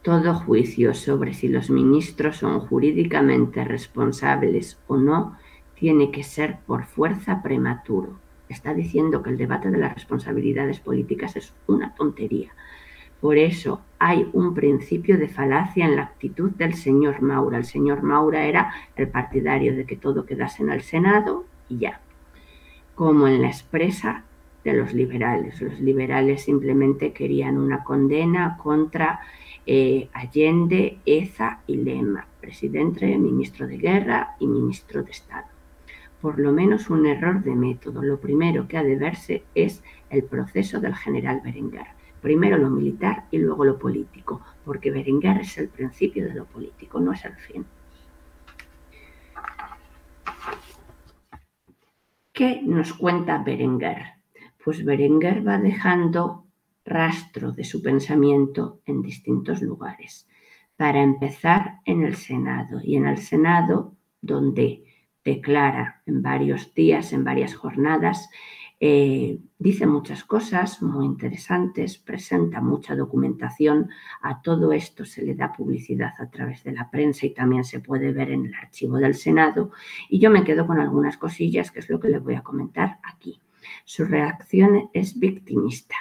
todo juicio sobre si los ministros son jurídicamente responsables o no tiene que ser por fuerza prematuro. Está diciendo que el debate de las responsabilidades políticas es una tontería. Por eso hay un principio de falacia en la actitud del señor Maura. El señor Maura era el partidario de que todo quedase en el Senado y ya. Como en la expresa de los liberales. Los liberales simplemente querían una condena contra Allende, Eza y Lema, presidente, ministro de Guerra y ministro de Estado. Por lo menos un error de método. Lo primero que ha de verse es el proceso del general Berenguer. Primero lo militar y luego lo político, porque Berenguer es el principio de lo político, no es el fin. ¿Qué nos cuenta Berenguer? Pues Berenguer va dejando rastro de su pensamiento en distintos lugares. Para empezar, en el Senado, y en el Senado donde declara en varios días, en varias jornadas, dice muchas cosas muy interesantes, presenta mucha documentación. A todo esto se le da publicidad a través de la prensa y también se puede ver en el archivo del Senado. Y yo me quedo con algunas cosillas, que es lo que les voy a comentar aquí. Su reacción es victimista.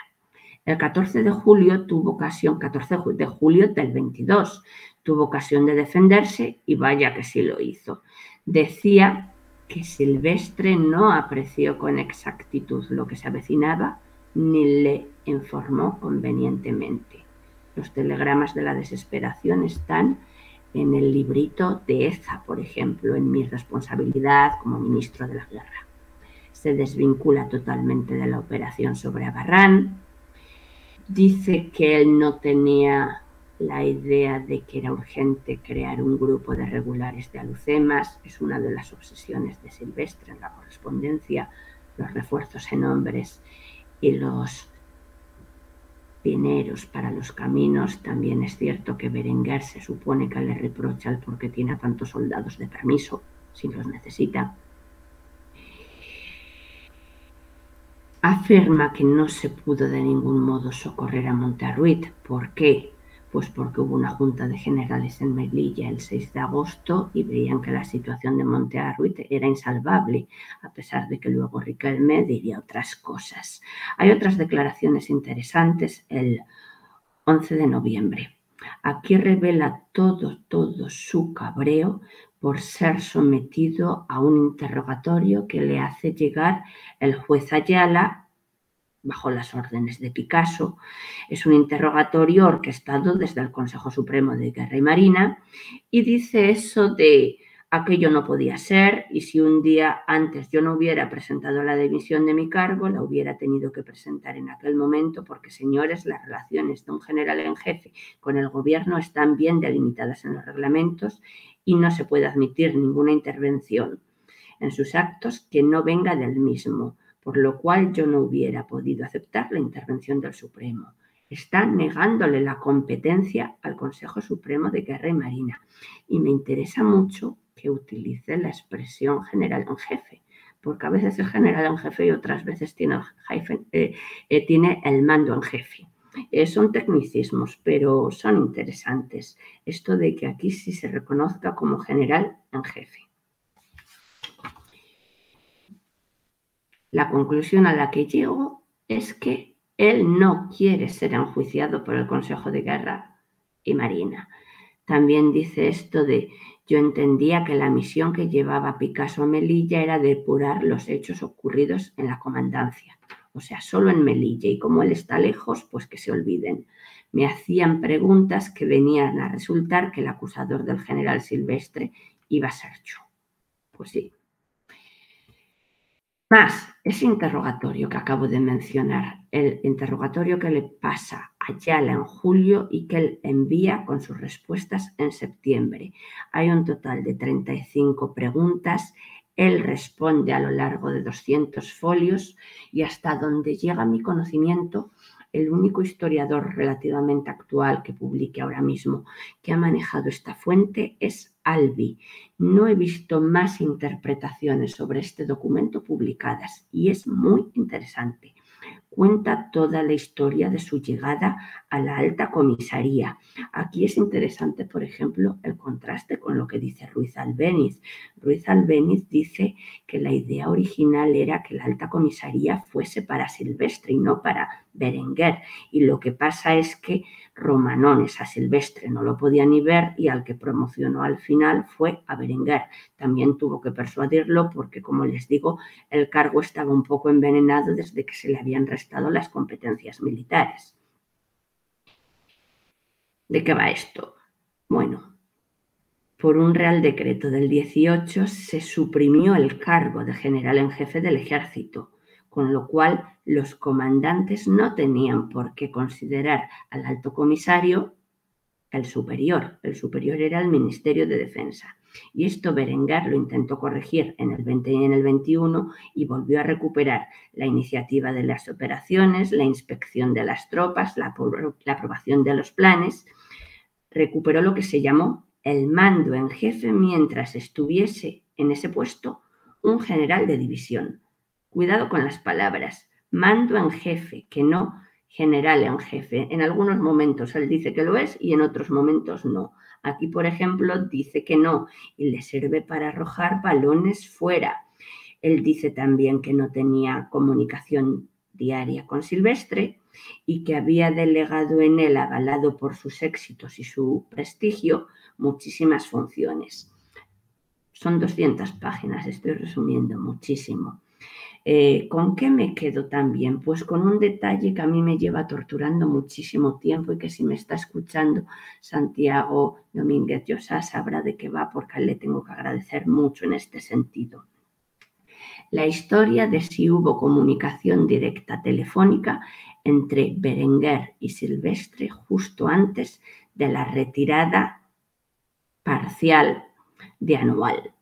El 14 de julio tuvo ocasión, 14 de julio del 22, tuvo ocasión de defenderse y vaya que sí lo hizo. Decía que Silvestre no apreció con exactitud lo que se avecinaba ni le informó convenientemente. Los telegramas de la desesperación están en el librito de Eza, por ejemplo, en mi responsabilidad como ministro de la guerra. Se desvincula totalmente de la operación sobre Abarrán. Dice que él no tenía la idea de que era urgente crear un grupo de regulares de alucemas. Es una de las obsesiones de Silvestre en la correspondencia, los refuerzos en hombres y los dineros para los caminos. También es cierto que Berenguer se supone que le reprocha el por qué tiene a tantos soldados de permiso, si los necesita. Afirma que no se pudo de ningún modo socorrer a Monterruit. ¿Por qué? Pues porque hubo una junta de generales en Melilla el 6 de agosto y veían que la situación de Monterruit era insalvable, a pesar de que luego Riquelme diría otras cosas. Hay otras declaraciones interesantes el 11 de noviembre. Aquí revela todo su cabreo por ser sometido a un interrogatorio que le hace llegar el juez Ayala bajo las órdenes de Picasso. Es un interrogatorio orquestado desde el Consejo Supremo de Guerra y Marina y dice eso de aquello no podía ser y si un día antes yo no hubiera presentado la dimisión de mi cargo, la hubiera tenido que presentar en aquel momento porque, señores, las relaciones de un general en jefe con el gobierno están bien delimitadas en los reglamentos y no se puede admitir ninguna intervención en sus actos que no venga del mismo, por lo cual yo no hubiera podido aceptar la intervención del Supremo. Está negándole la competencia al Consejo Supremo de Guerra y Marina. Y me interesa mucho que utilice la expresión general en jefe, porque a veces es general en jefe y otras veces tiene el mando en jefe. Son tecnicismos, pero son interesantes. Esto de que aquí sí se reconozca como general en jefe. La conclusión a la que llego es que él no quiere ser enjuiciado por el Consejo de Guerra y Marina. También dice esto de: yo entendía que la misión que llevaba Picasso a Melilla era depurar los hechos ocurridos en la comandancia, o sea, solo en Melilla, y como él está lejos, pues que se olviden. Me hacían preguntas que venían a resultar que el acusador del general Silvestre iba a ser yo. Pues sí. Más, ese interrogatorio que acabo de mencionar, el interrogatorio que le pasa a Ayala en julio y que él envía con sus respuestas en septiembre. Hay un total de 35 preguntas, él responde a lo largo de 200 folios y hasta donde llega mi conocimiento, el único historiador relativamente actual que publique ahora mismo que ha manejado esta fuente es Albi. No he visto más interpretaciones sobre este documento publicadas y es muy interesante. Cuenta toda la historia de su llegada a la alta comisaría. Aquí es interesante, por ejemplo, el contraste con lo que dice Ruiz Albéniz. Ruiz Albéniz dice que la idea original era que la alta comisaría fuese para Silvestre y no para Berenguer. Y lo que pasa es que Romanones a Silvestre no lo podía ni ver y al que promocionó al final fue a Berenguer. También tuvo que persuadirlo porque, como les digo, el cargo estaba un poco envenenado desde que se le habían restado las competencias militares. ¿De qué va esto? Bueno, por un Real Decreto del 18 se suprimió el cargo de general en jefe del ejército, con lo cual los comandantes no tenían por qué considerar al alto comisario el superior. El superior era el Ministerio de Defensa. Y esto Berenguer lo intentó corregir en el 20 y en el 21 y volvió a recuperar la iniciativa de las operaciones, la inspección de las tropas, la aprobación de los planes. Recuperó lo que se llamó el mando en jefe mientras estuviese en ese puesto un general de división. Cuidado con las palabras, mando en jefe, que no general en jefe. En algunos momentos él dice que lo es y en otros momentos no. Aquí, por ejemplo, dice que no y le sirve para arrojar balones fuera. Él dice también que no tenía comunicación diaria con Silvestre y que había delegado en él, avalado por sus éxitos y su prestigio, muchísimas funciones. Son 200 páginas, estoy resumiendo muchísimo. ¿Con qué me quedo también? Pues con un detalle que a mí me lleva torturando muchísimo tiempo y que si me está escuchando Santiago Domínguez Llosa sabrá de qué va, porque a él le tengo que agradecer mucho en este sentido. La historia de si hubo comunicación directa telefónica entre Berenguer y Silvestre justo antes de la retirada parcial de Anual.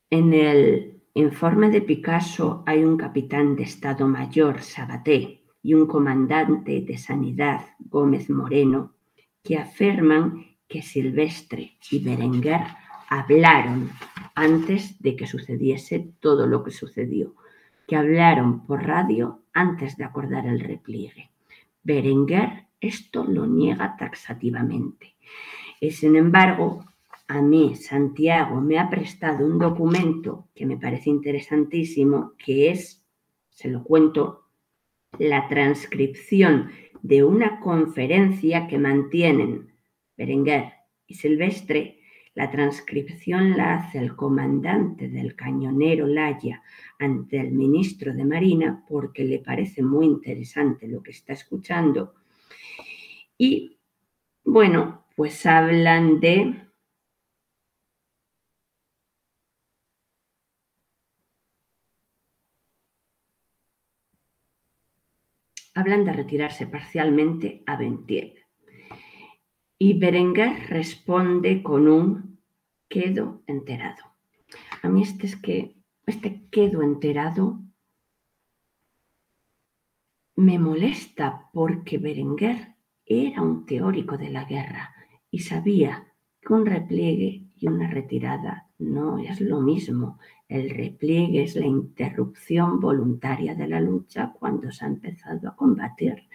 En el informe de Picasso hay un capitán de Estado Mayor, Sabaté, y un comandante de Sanidad, Gómez Moreno, que afirman que Silvestre y Berenguer hablaron antes de que sucediese todo lo que sucedió, que hablaron por radio antes de acordar el repliegue. Berenguer esto lo niega taxativamente. Y sin embargo, a mí Santiago me ha prestado un documento que me parece interesantísimo, que es, se lo cuento, la transcripción de una conferencia que mantienen Berenguer y Silvestre. La transcripción la hace el comandante del cañonero Laya ante el ministro de Marina porque le parece muy interesante lo que está escuchando. Y bueno, pues hablan de retirarse parcialmente a Bentiet. Y Berenguer responde con un quedo enterado. A mí este quedo enterado me molesta porque Berenguer era un teórico de la guerra y sabía que un repliegue y una retirada no es lo mismo. El repliegue es la interrupción voluntaria de la lucha cuando se ha empezado a combatir.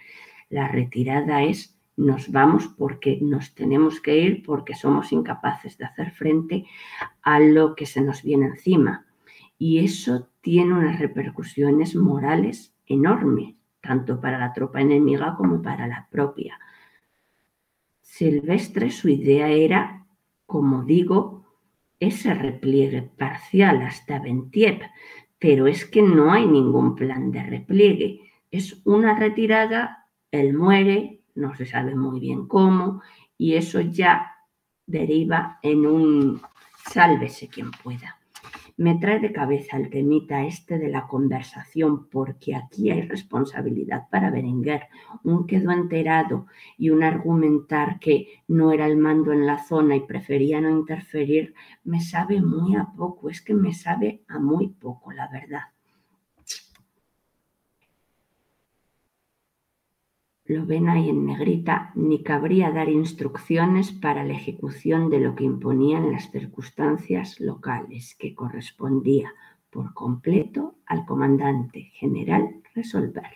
La retirada es nos vamos porque nos tenemos que ir porque somos incapaces de hacer frente a lo que se nos viene encima. Y eso tiene unas repercusiones morales enormes, tanto para la tropa enemiga como para la propia. Silvestre, su idea era, como digo, ese repliegue parcial hasta Bentiep, pero es que no hay ningún plan de repliegue. Es una retirada, él muere, no se sabe muy bien cómo, y eso ya deriva en un sálvese quien pueda. Me trae de cabeza el temita este de la conversación porque aquí hay responsabilidad para Berenguer. Un quedó enterado y un argumentar que no era el mando en la zona y prefería no interferir me sabe muy a poco, es que me sabe a muy poco, la verdad. Lo ven ahí en negrita, ni cabría dar instrucciones para la ejecución de lo que imponían las circunstancias locales, que correspondía por completo al comandante general resolver.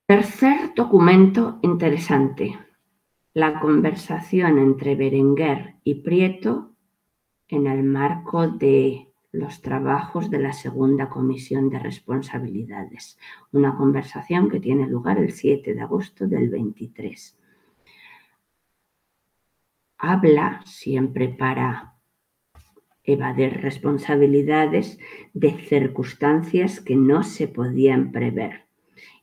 Tercer documento interesante, la conversación entre Berenguer y Prieto en el marco de los trabajos de la segunda comisión de responsabilidades. Una conversación que tiene lugar el 7 de agosto del 23. Habla, siempre para evadir responsabilidades, de circunstancias que no se podían prever.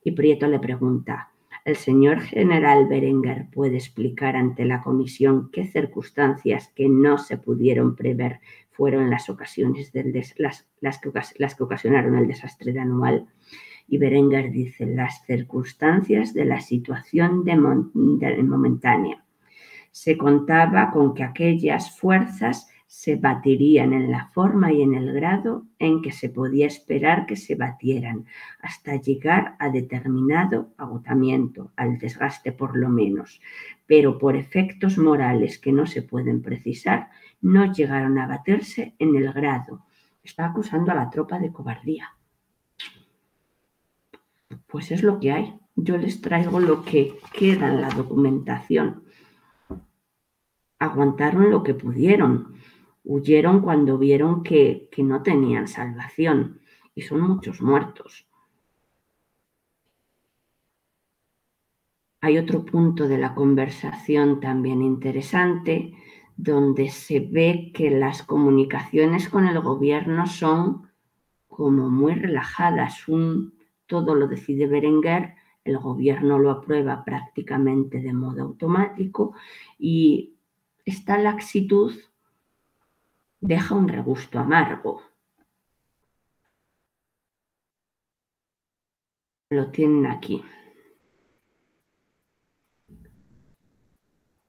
Y Prieto le pregunta, ¿el señor general Berenguer puede explicar ante la comisión qué circunstancias que no se pudieron prever fueron las que ocasionaron el desastre de Anual? Y Berenguer dice, las circunstancias de la situación momentánea. Se contaba con que aquellas fuerzas se batirían en la forma y en el grado en que se podía esperar que se batieran, hasta llegar a determinado agotamiento, al desgaste por lo menos, pero por efectos morales que no se pueden precisar, no llegaron a batirse en el grado. Está acusando a la tropa de cobardía. Pues es lo que hay. Yo les traigo lo que queda en la documentación. Aguantaron lo que pudieron. huyeron cuando vieron que no tenían salvación, y son muchos muertos. Hay otro punto de la conversación también interesante, donde se ve que las comunicaciones con el gobierno son como muy relajadas. Todo lo decide Berenguer, el gobierno lo aprueba prácticamente de modo automático y esta laxitud deja un regusto amargo. Lo tienen aquí.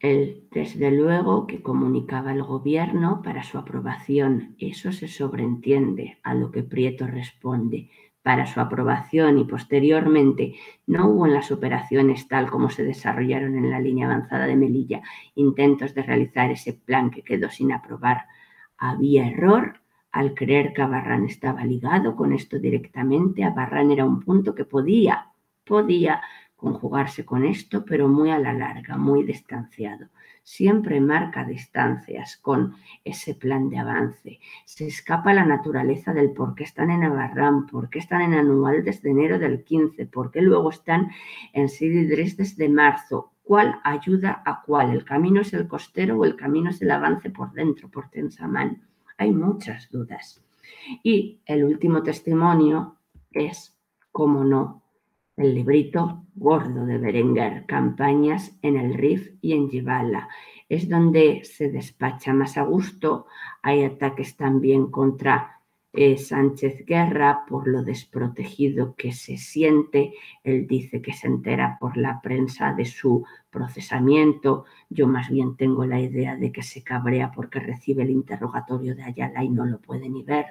Él, desde luego, que comunicaba al gobierno para su aprobación. Eso se sobreentiende, a lo que Prieto responde. Para su aprobación y posteriormente no hubo en las operaciones tal como se desarrollaron en la línea avanzada de Melilla intentos de realizar ese plan que quedó sin aprobar. Había error al creer que Abarrán estaba ligado con esto directamente. Abarrán era un punto que podía conjugarse con esto, pero muy a la larga, muy distanciado. Siempre marca distancias con ese plan de avance. Se escapa la naturaleza del por qué están en Abarrán, por qué están en Anual desde enero del 15, por qué luego están en Sidi-Dres desde marzo. ¿Cuál ayuda a cuál? ¿El camino es el costero o el camino es el avance por dentro, por Tensamán? Hay muchas dudas. Y el último testimonio es, cómo no, el librito gordo de Berenguer, Campañas en el Rif y en Yibala. Es donde se despacha más a gusto. Hay ataques también contra Sánchez Guerra por lo desprotegido que se siente. Él dice que se entera por la prensa de su procesamiento. Yo más bien tengo la idea de que se cabrea porque recibe el interrogatorio de Ayala y no lo puede ni ver.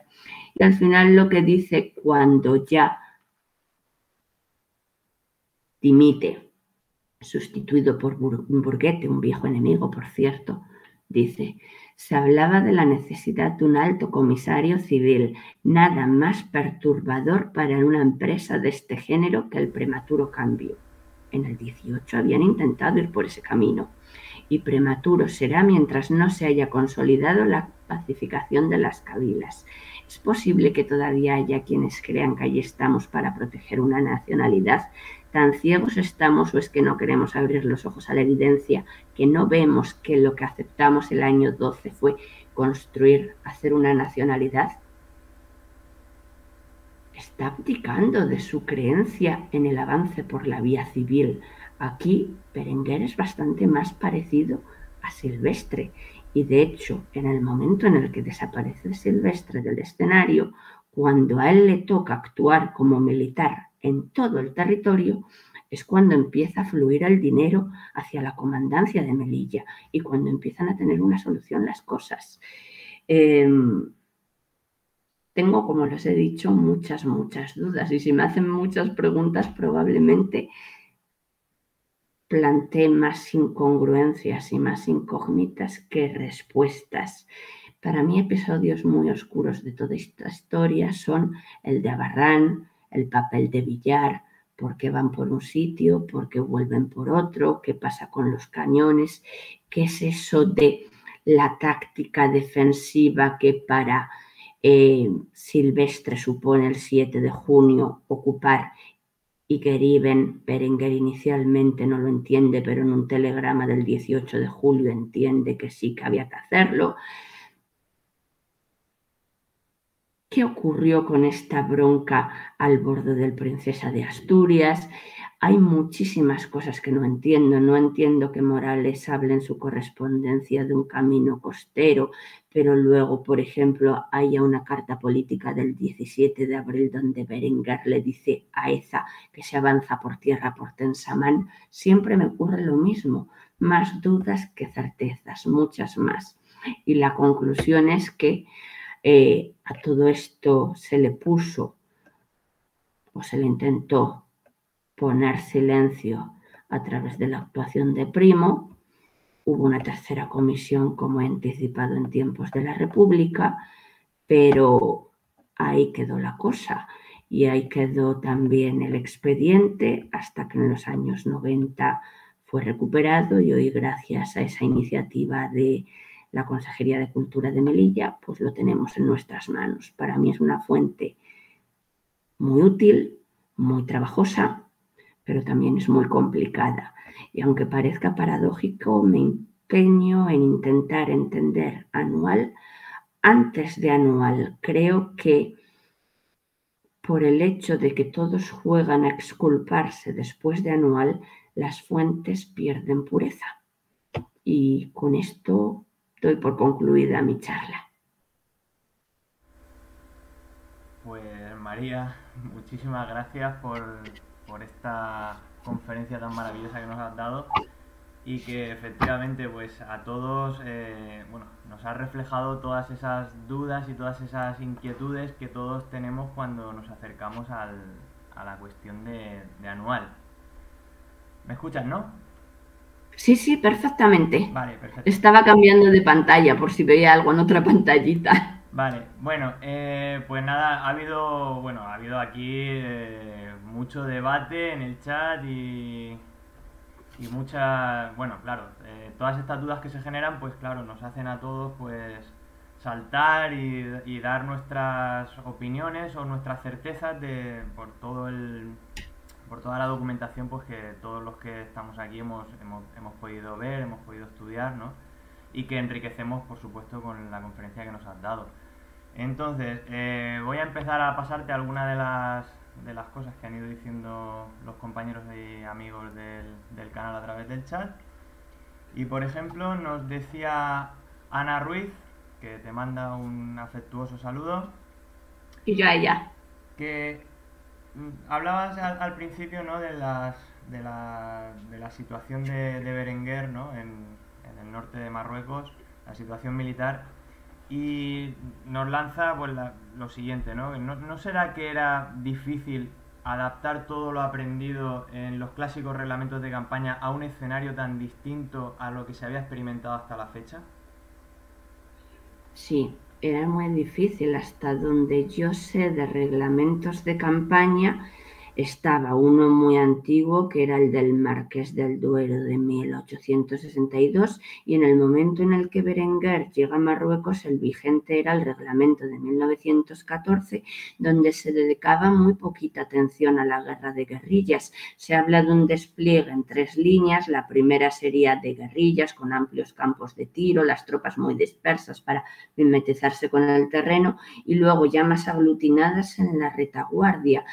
Y al final lo que dice cuando ya dimite, sustituido por Burguete, un viejo enemigo, por cierto, dice, se hablaba de la necesidad de un alto comisario civil, nada más perturbador para una empresa de este género que el prematuro cambio. En el 18 habían intentado ir por ese camino, y prematuro será mientras no se haya consolidado la pacificación de las cabilas. Es posible que todavía haya quienes crean que allí estamos para proteger una nacionalidad. ¿Tan ciegos estamos o es que no queremos abrir los ojos a la evidencia, que no vemos que lo que aceptamos el año 12 fue construir, hacer una nacionalidad? Está abdicando de su creencia en el avance por la vía civil. Aquí Berenguer es bastante más parecido a Silvestre y de hecho en el momento en el que desaparece Silvestre del escenario, cuando a él le toca actuar como militar en todo el territorio, es cuando empieza a fluir el dinero hacia la comandancia de Melilla y cuando empiezan a tener una solución las cosas. Tengo, como les he dicho, muchas dudas y si me hacen muchas preguntas probablemente plantee más incongruencias y más incógnitas que respuestas. Para mí, episodios muy oscuros de toda esta historia son el de Abarrán, el papel de Villar, por qué van por un sitio, por qué vuelven por otro, qué pasa con los cañones, qué es eso de la táctica defensiva que para Silvestre supone el 7 de junio ocupar y que Berenguer inicialmente no lo entiende, pero en un telegrama del 18 de julio entiende que sí que había que hacerlo. ¿Qué ocurrió con esta bronca al borde del Princesa de Asturias? Hay muchísimas cosas que no entiendo. No entiendo que Morales hable en su correspondencia de un camino costero, pero luego, por ejemplo, haya una carta política del 17 de abril donde Berenguer le dice a Eza que se avanza por tierra por Tensamán. Siempre me ocurre lo mismo. Más dudas que certezas, muchas más. Y la conclusión es que a todo esto se le puso o se le intentó poner silencio a través de la actuación de Primo. Hubo una tercera comisión, como he anticipado, en tiempos de la República, pero ahí quedó la cosa y ahí quedó también el expediente hasta que en los años 90 fue recuperado y hoy, gracias a esa iniciativa de la Consejería de Cultura de Melilla, pues lo tenemos en nuestras manos. Para mí es una fuente muy útil, muy trabajosa, pero también es muy complicada. Y aunque parezca paradójico, me empeño en intentar entender Anual antes de Anual. Creo que por el hecho de que todos juegan a exculparse después de Anual, las fuentes pierden pureza. Y con esto doy por concluida mi charla. Pues María, muchísimas gracias por esta conferencia tan maravillosa que nos has dado y que efectivamente pues a todos bueno, nos ha reflejado todas esas dudas y todas esas inquietudes que todos tenemos cuando nos acercamos a la cuestión de Anual. ¿Me escuchas, no? Sí, sí, perfectamente. Vale, perfecto. Estaba cambiando de pantalla por si veía algo en otra pantallita. Vale, bueno, pues nada, ha habido aquí mucho debate en el chat y muchas, bueno, claro, todas estas dudas que se generan, pues claro, nos hacen a todos pues saltar y dar nuestras opiniones o nuestras certezas por toda la documentación pues que todos los que estamos aquí hemos podido ver, hemos podido estudiar, ¿no? Y que enriquecemos, por supuesto, con la conferencia que nos has dado. Entonces, voy a empezar a pasarte algunas de las cosas que han ido diciendo los compañeros y amigos del canal a través del chat. Y por ejemplo, nos decía Ana Ruiz, que te manda un afectuoso saludo. Y yo a ella. Que hablabas al principio, ¿no? de la situación de Berenguer, ¿no? En el norte de Marruecos, la situación militar. Y nos lanza pues, lo siguiente, ¿no? ¿No será que era difícil adaptar todo lo aprendido en los clásicos reglamentos de campaña a un escenario tan distinto a lo que se había experimentado hasta la fecha? Sí, era muy difícil. Hasta donde yo sé de reglamentos de campaña, estaba uno muy antiguo, que era el del Marqués del Duero de 1862, y en el momento en el que Berenguer llega a Marruecos, el vigente era el reglamento de 1914, donde se dedicaba muy poquita atención a la guerra de guerrillas. Se habla de un despliegue en 3 líneas. La primera sería de guerrillas, con amplios campos de tiro, las tropas muy dispersas para mimetizarse con el terreno, y luego ya más aglutinadas en la retaguardia.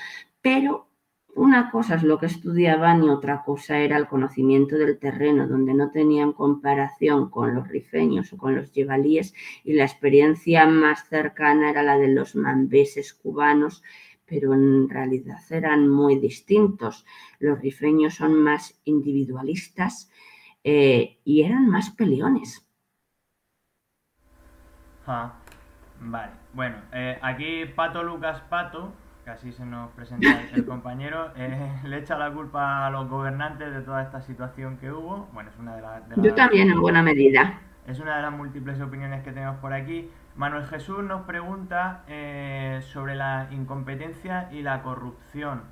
Pero una cosa es lo que estudiaban y otra cosa era el conocimiento del terreno, donde no tenían comparación con los rifeños o con los yebalíes, y la experiencia más cercana era la de los mambeses cubanos, pero en realidad eran muy distintos. Los rifeños son más individualistas y eran más peleones. Ah, vale. Bueno, aquí Pato Lucas Pato, que así se nos presenta el compañero, le echa la culpa a los gobernantes de toda esta situación que hubo. Bueno, es una Yo también, en buena medida. es una de las múltiples opiniones que tenemos por aquí. Manuel Jesús nos pregunta sobre la incompetencia y la corrupción.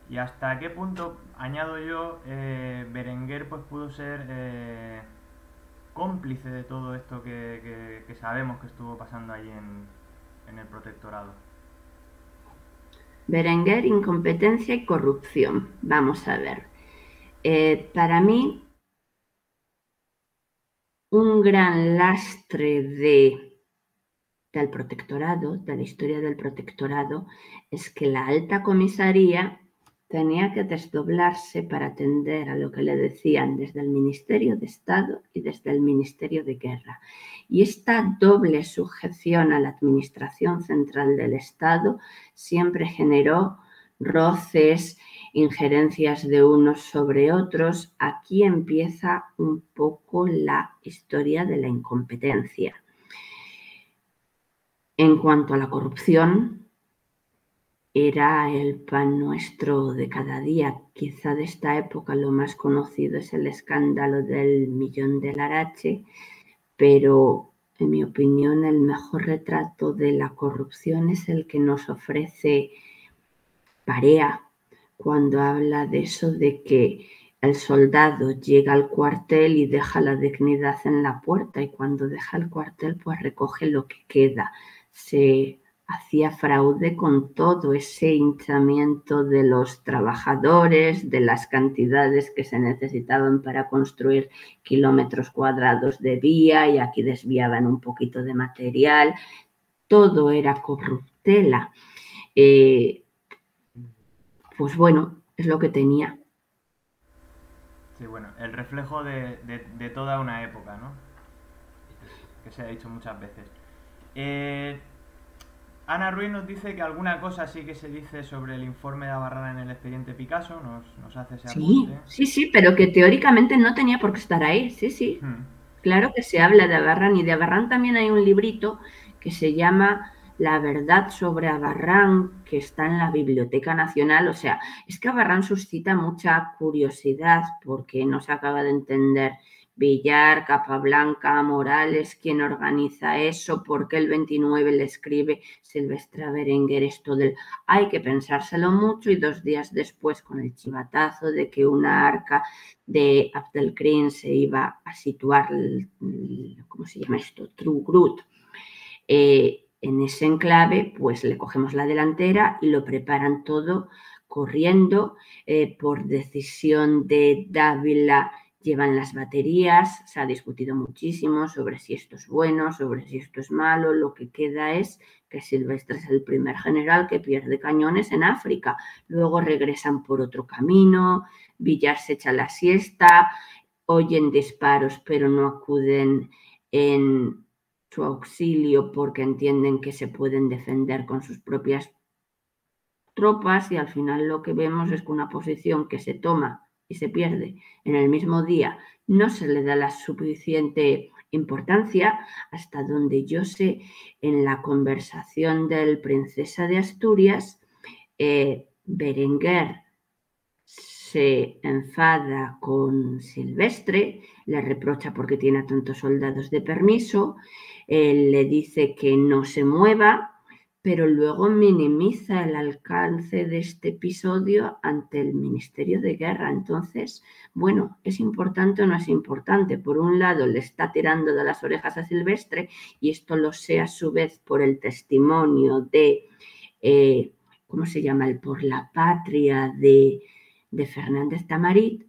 Y hasta qué punto, añado yo, Berenguer pues pudo ser cómplice de todo esto que sabemos que estuvo pasando allí en el protectorado. Berenguer, incompetencia y corrupción. Vamos a ver. Para mí, un gran lastre del protectorado, de la historia del protectorado, es que la alta comisaría tenía que desdoblarse para atender a lo que le decían desde el Ministerio de Estado y desde el Ministerio de Guerra. Y esta doble sujeción a la Administración Central del Estado siempre generó roces, injerencias de unos sobre otros. Aquí empieza un poco la historia de la incompetencia. En cuanto a la corrupción, era el pan nuestro de cada día. Quizá de esta época lo más conocido es el escándalo del Millón de Larache, pero en mi opinión el mejor retrato de la corrupción es el que nos ofrece Parea, cuando habla de eso de que el soldado llega al cuartel y deja la dignidad en la puerta, y cuando deja el cuartel pues recoge lo que queda. Se hacía fraude con todo ese hinchamiento de los trabajadores, de las cantidades que se necesitaban para construir kilómetros cuadrados de vía, y aquí desviaban un poquito de material. Todo era corruptela. Pues bueno, es lo que tenía. Sí, bueno, el reflejo de toda una época, ¿no? Que se ha dicho muchas veces. Eh, Ana Ruiz nos dice que alguna cosa sí que se dice sobre el informe de Abarrán en el expediente Picasso, nos hace ese apunte. Sí, sí, sí, pero que teóricamente no tenía por qué estar ahí. Sí, sí. Hmm. Claro que se habla de Abarrán, y de Abarrán también hay un librito que se llama La verdad sobre Abarrán, que está en la Biblioteca Nacional. O sea, es que Abarrán suscita mucha curiosidad porque no se acaba de entender Villar, Capablanca, Morales, quién organiza eso, por qué el 29 le escribe Silvestre a Berenguer esto del hay que pensárselo mucho, y 2 días después con el chivatazo de que una arca de Abdelkrim se iba a situar, ¿cómo se llama esto? True Groot. En ese enclave, pues le cogemos la delantera y lo preparan todo corriendo. Por decisión de Dávila llevan las baterías. Se ha discutido muchísimo sobre si esto es bueno, sobre si esto es malo. Lo que queda es que Silvestre es el primer general que pierde cañones en África. Luego regresan por otro camino, Villar se echa la siesta, oyen disparos pero no acuden en su auxilio porque entienden que se pueden defender con sus propias tropas, y al final lo que vemos es que una posición que se toma y se pierde en el mismo día no se le da la suficiente importancia. Hasta donde yo sé, en la conversación del Princesa de Asturias, Berenguer se enfada con Silvestre, le reprocha porque tiene a tantos soldados de permiso, él le dice que no se mueva, pero luego minimiza el alcance de este episodio ante el Ministerio de Guerra. Entonces, bueno, ¿es importante o no es importante? Por un lado, le está tirando de las orejas a Silvestre, y esto lo sé a su vez por el testimonio de, ¿cómo se llama? El Por la Patria de Fernández Tamarit,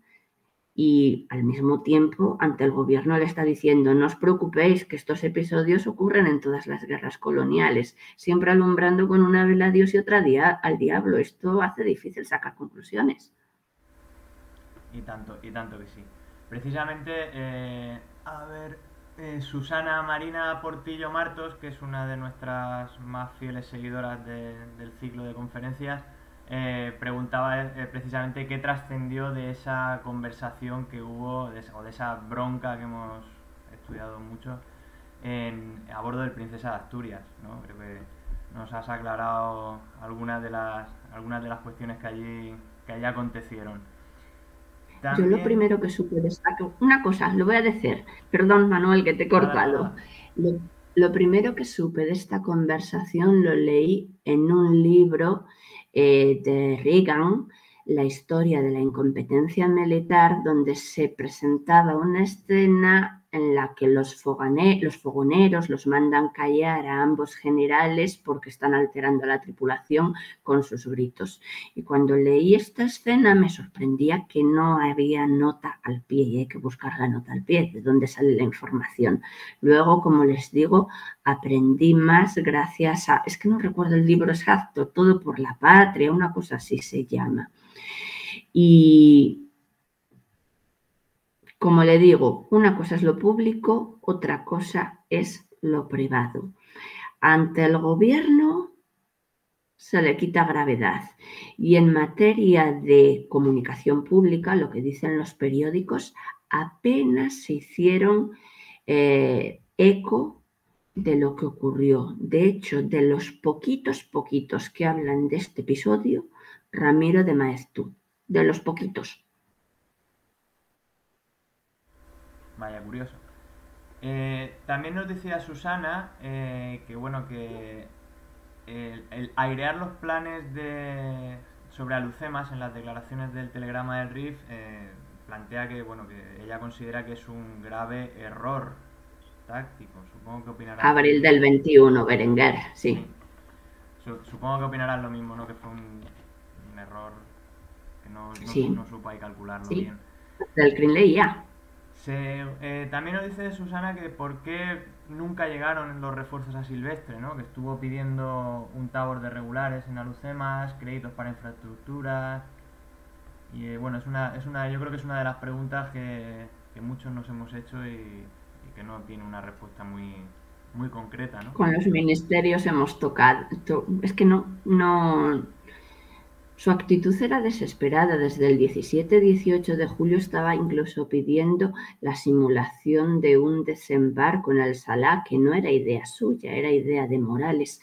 y al mismo tiempo ante el gobierno le está diciendo no os preocupéis, que estos episodios ocurren en todas las guerras coloniales, siempre alumbrando con una vela a Dios y otra al diablo. Esto hace difícil sacar conclusiones. Y tanto que sí. Precisamente, Susana Marina Portillo Martos, que es una de nuestras más fieles seguidoras del ciclo de conferencias, preguntaba precisamente qué trascendió de esa conversación que hubo, o de esa bronca que hemos estudiado mucho a bordo del Princesa de Asturias, ¿no? Creo que nos has aclarado algunas de las cuestiones que allí acontecieron. Yo lo También... primero que supe de una cosa, lo voy a decir, perdón Manuel que te he Nada, nada, cortado. nada. Lo primero que supe de esta conversación lo leí en un libro de Reagan, La historia de la incompetencia militar, donde se presentaba una escena en la que los fogoneros los mandan callar a ambos generales porque están alterando a la tripulación con sus gritos. Y cuando leí esta escena me sorprendía que no había nota al pie, y hay que buscar la nota al pie, de dónde sale la información. Luego, como les digo, aprendí más gracias a, es que no recuerdo el libro exacto, Todo por la Patria, una cosa así se llama. Y como le digo, una cosa es lo público, otra cosa es lo privado. Ante el gobierno se le quita gravedad, y en materia de comunicación pública, lo que dicen los periódicos, apenas se hicieron eco de lo que ocurrió. De hecho, de los poquitos que hablan de este episodio, Ramiro de Maeztu, de los poquitos. Vaya, curioso. También nos decía Susana que bueno que el airear los planes sobre Alucemas en las declaraciones del telegrama del RIF plantea que, bueno, que ella considera que es un grave error táctico. Supongo que opinarás lo Abril mismo. del 21, Berenguer, Sí. sí. Supongo que opinarás lo mismo, ¿no? Que fue un error que no Sí, supo ahí calcularlo sí. bien. Del Green leía. También nos dice Susana que por qué nunca llegaron los refuerzos a Silvestre, ¿no? Que estuvo pidiendo un tabor de regulares en Alucemas, créditos para infraestructuras. Y bueno, yo creo que es una de las preguntas que muchos nos hemos hecho y que no tiene una respuesta muy concreta, ¿no? Con los ministerios hemos tocado. Es que no. Su actitud era desesperada. Desde el 17-18 de julio estaba incluso pidiendo la simulación de un desembarco en el Salar, que no era idea suya, era idea de Morales.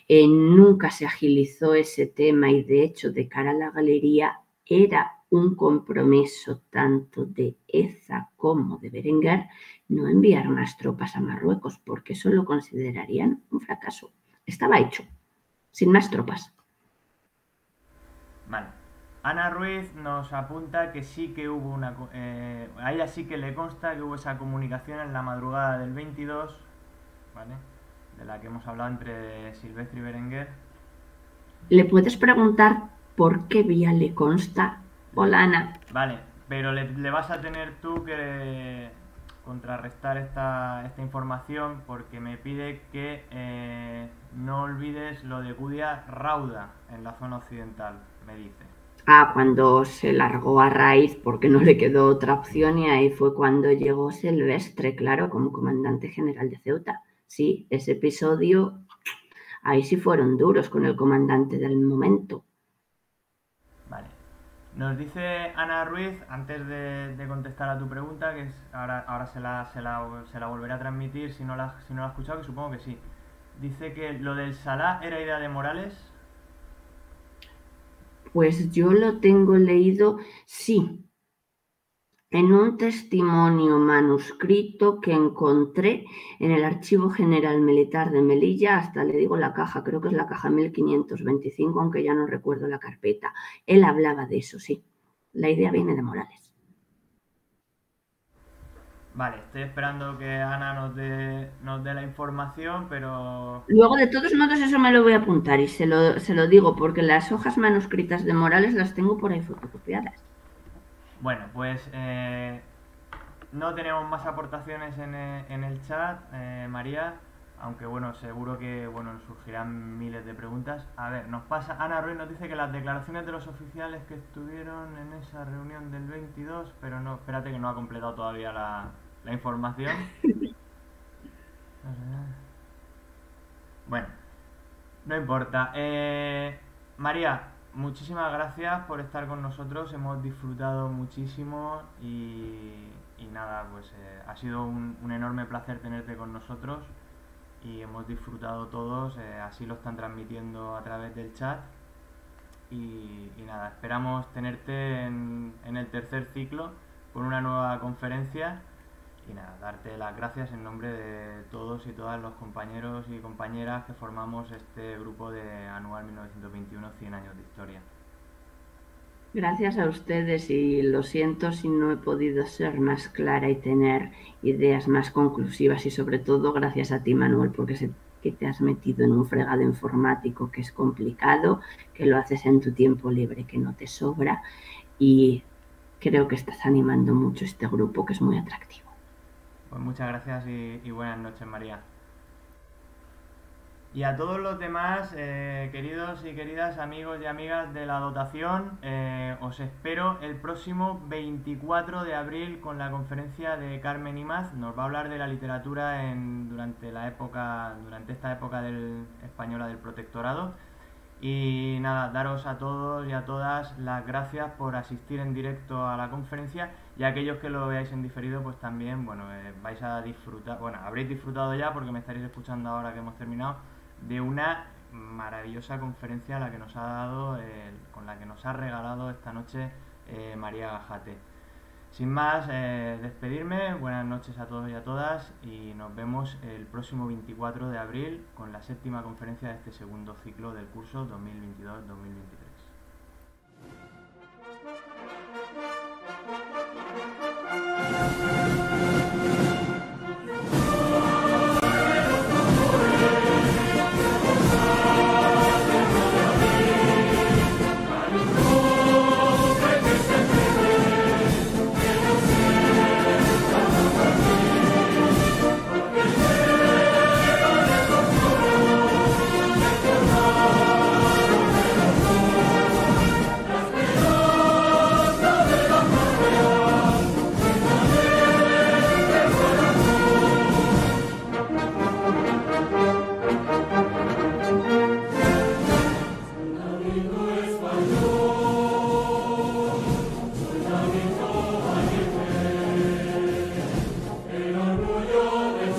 Nunca se agilizó ese tema y, de hecho, de cara a la galería, era un compromiso tanto de Eza como de Berenguer no enviar más tropas a Marruecos, porque eso lo considerarían un fracaso. Estaba hecho, sin más tropas. Vale. Ana Ruiz nos apunta que sí que hubo a ella sí que le consta que hubo esa comunicación en la madrugada del 22, ¿vale? De la que hemos hablado entre Silvestre y Berenguer. ¿Le puedes preguntar por qué vía le consta? Hola, Ana. Vale, pero le vas a tener tú que contrarrestar esta información porque me pide que no olvides lo de Gudia Rauda en la zona occidental, me dice. Cuando se largó a raíz porque no le quedó otra opción y ahí fue cuando llegó Silvestre, claro, como comandante general de Ceuta. Sí, ese episodio, ahí sí fueron duros con el comandante del momento. Vale. Nos dice Ana Ruiz, antes de contestar a tu pregunta, que ahora se la volveré a transmitir si no la ha escuchado, que supongo que sí. Dice que lo del Salah era idea de Morales. Pues yo lo tengo leído, sí, en un testimonio manuscrito que encontré en el Archivo General Militar de Melilla, hasta le digo la caja, creo que es la caja 1525, aunque ya no recuerdo la carpeta. Él hablaba de eso, sí. La idea viene de Morales. Vale, estoy esperando que Ana nos dé la información, pero Luego, de todos modos, eso me lo voy a apuntar y se lo digo, porque las hojas manuscritas de Morales las tengo por ahí fotocopiadas. bueno, pues no tenemos más aportaciones en el chat, María, aunque bueno, seguro que bueno, nos surgirán miles de preguntas. A ver, Ana Ruiz nos dice que las declaraciones de los oficiales que estuvieron en esa reunión del 22, pero no, espérate que no ha completado todavía la información. Bueno, no importa. María, muchísimas gracias por estar con nosotros. Hemos disfrutado muchísimo y nada, pues ha sido un enorme placer tenerte con nosotros y hemos disfrutado todos. Así lo están transmitiendo a través del chat. Y nada, esperamos tenerte en el tercer ciclo con una nueva conferencia. Y nada, darte las gracias en nombre de todos y todas los compañeros y compañeras que formamos este grupo de Anual 1921 100 años de historia. Gracias a ustedes y lo siento si no he podido ser más clara y tener ideas más conclusivas y sobre todo gracias a ti, Manuel, porque sé que te has metido en un fregado informático que es complicado, que lo haces en tu tiempo libre, que no te sobra y creo que estás animando mucho este grupo que es muy atractivo. Pues muchas gracias y buenas noches, María. Y a todos los demás, queridos y queridas amigos y amigas de la dotación, os espero el próximo 24 de abril con la conferencia de Carmen Imaz. Nos va a hablar de la literatura durante esta época española del protectorado. Y nada, daros a todos y a todas las gracias por asistir en directo a la conferencia y a aquellos que lo veáis en diferido, pues también, bueno, vais a disfrutar, bueno, habréis disfrutado ya porque me estaréis escuchando ahora que hemos terminado, de una maravillosa conferencia la que nos ha dado, con la que nos ha regalado esta noche María Gajate. Sin más, despedirme, buenas noches a todos y a todas y nos vemos el próximo 24 de abril con la séptima conferencia de este segundo ciclo del curso 2022-2023.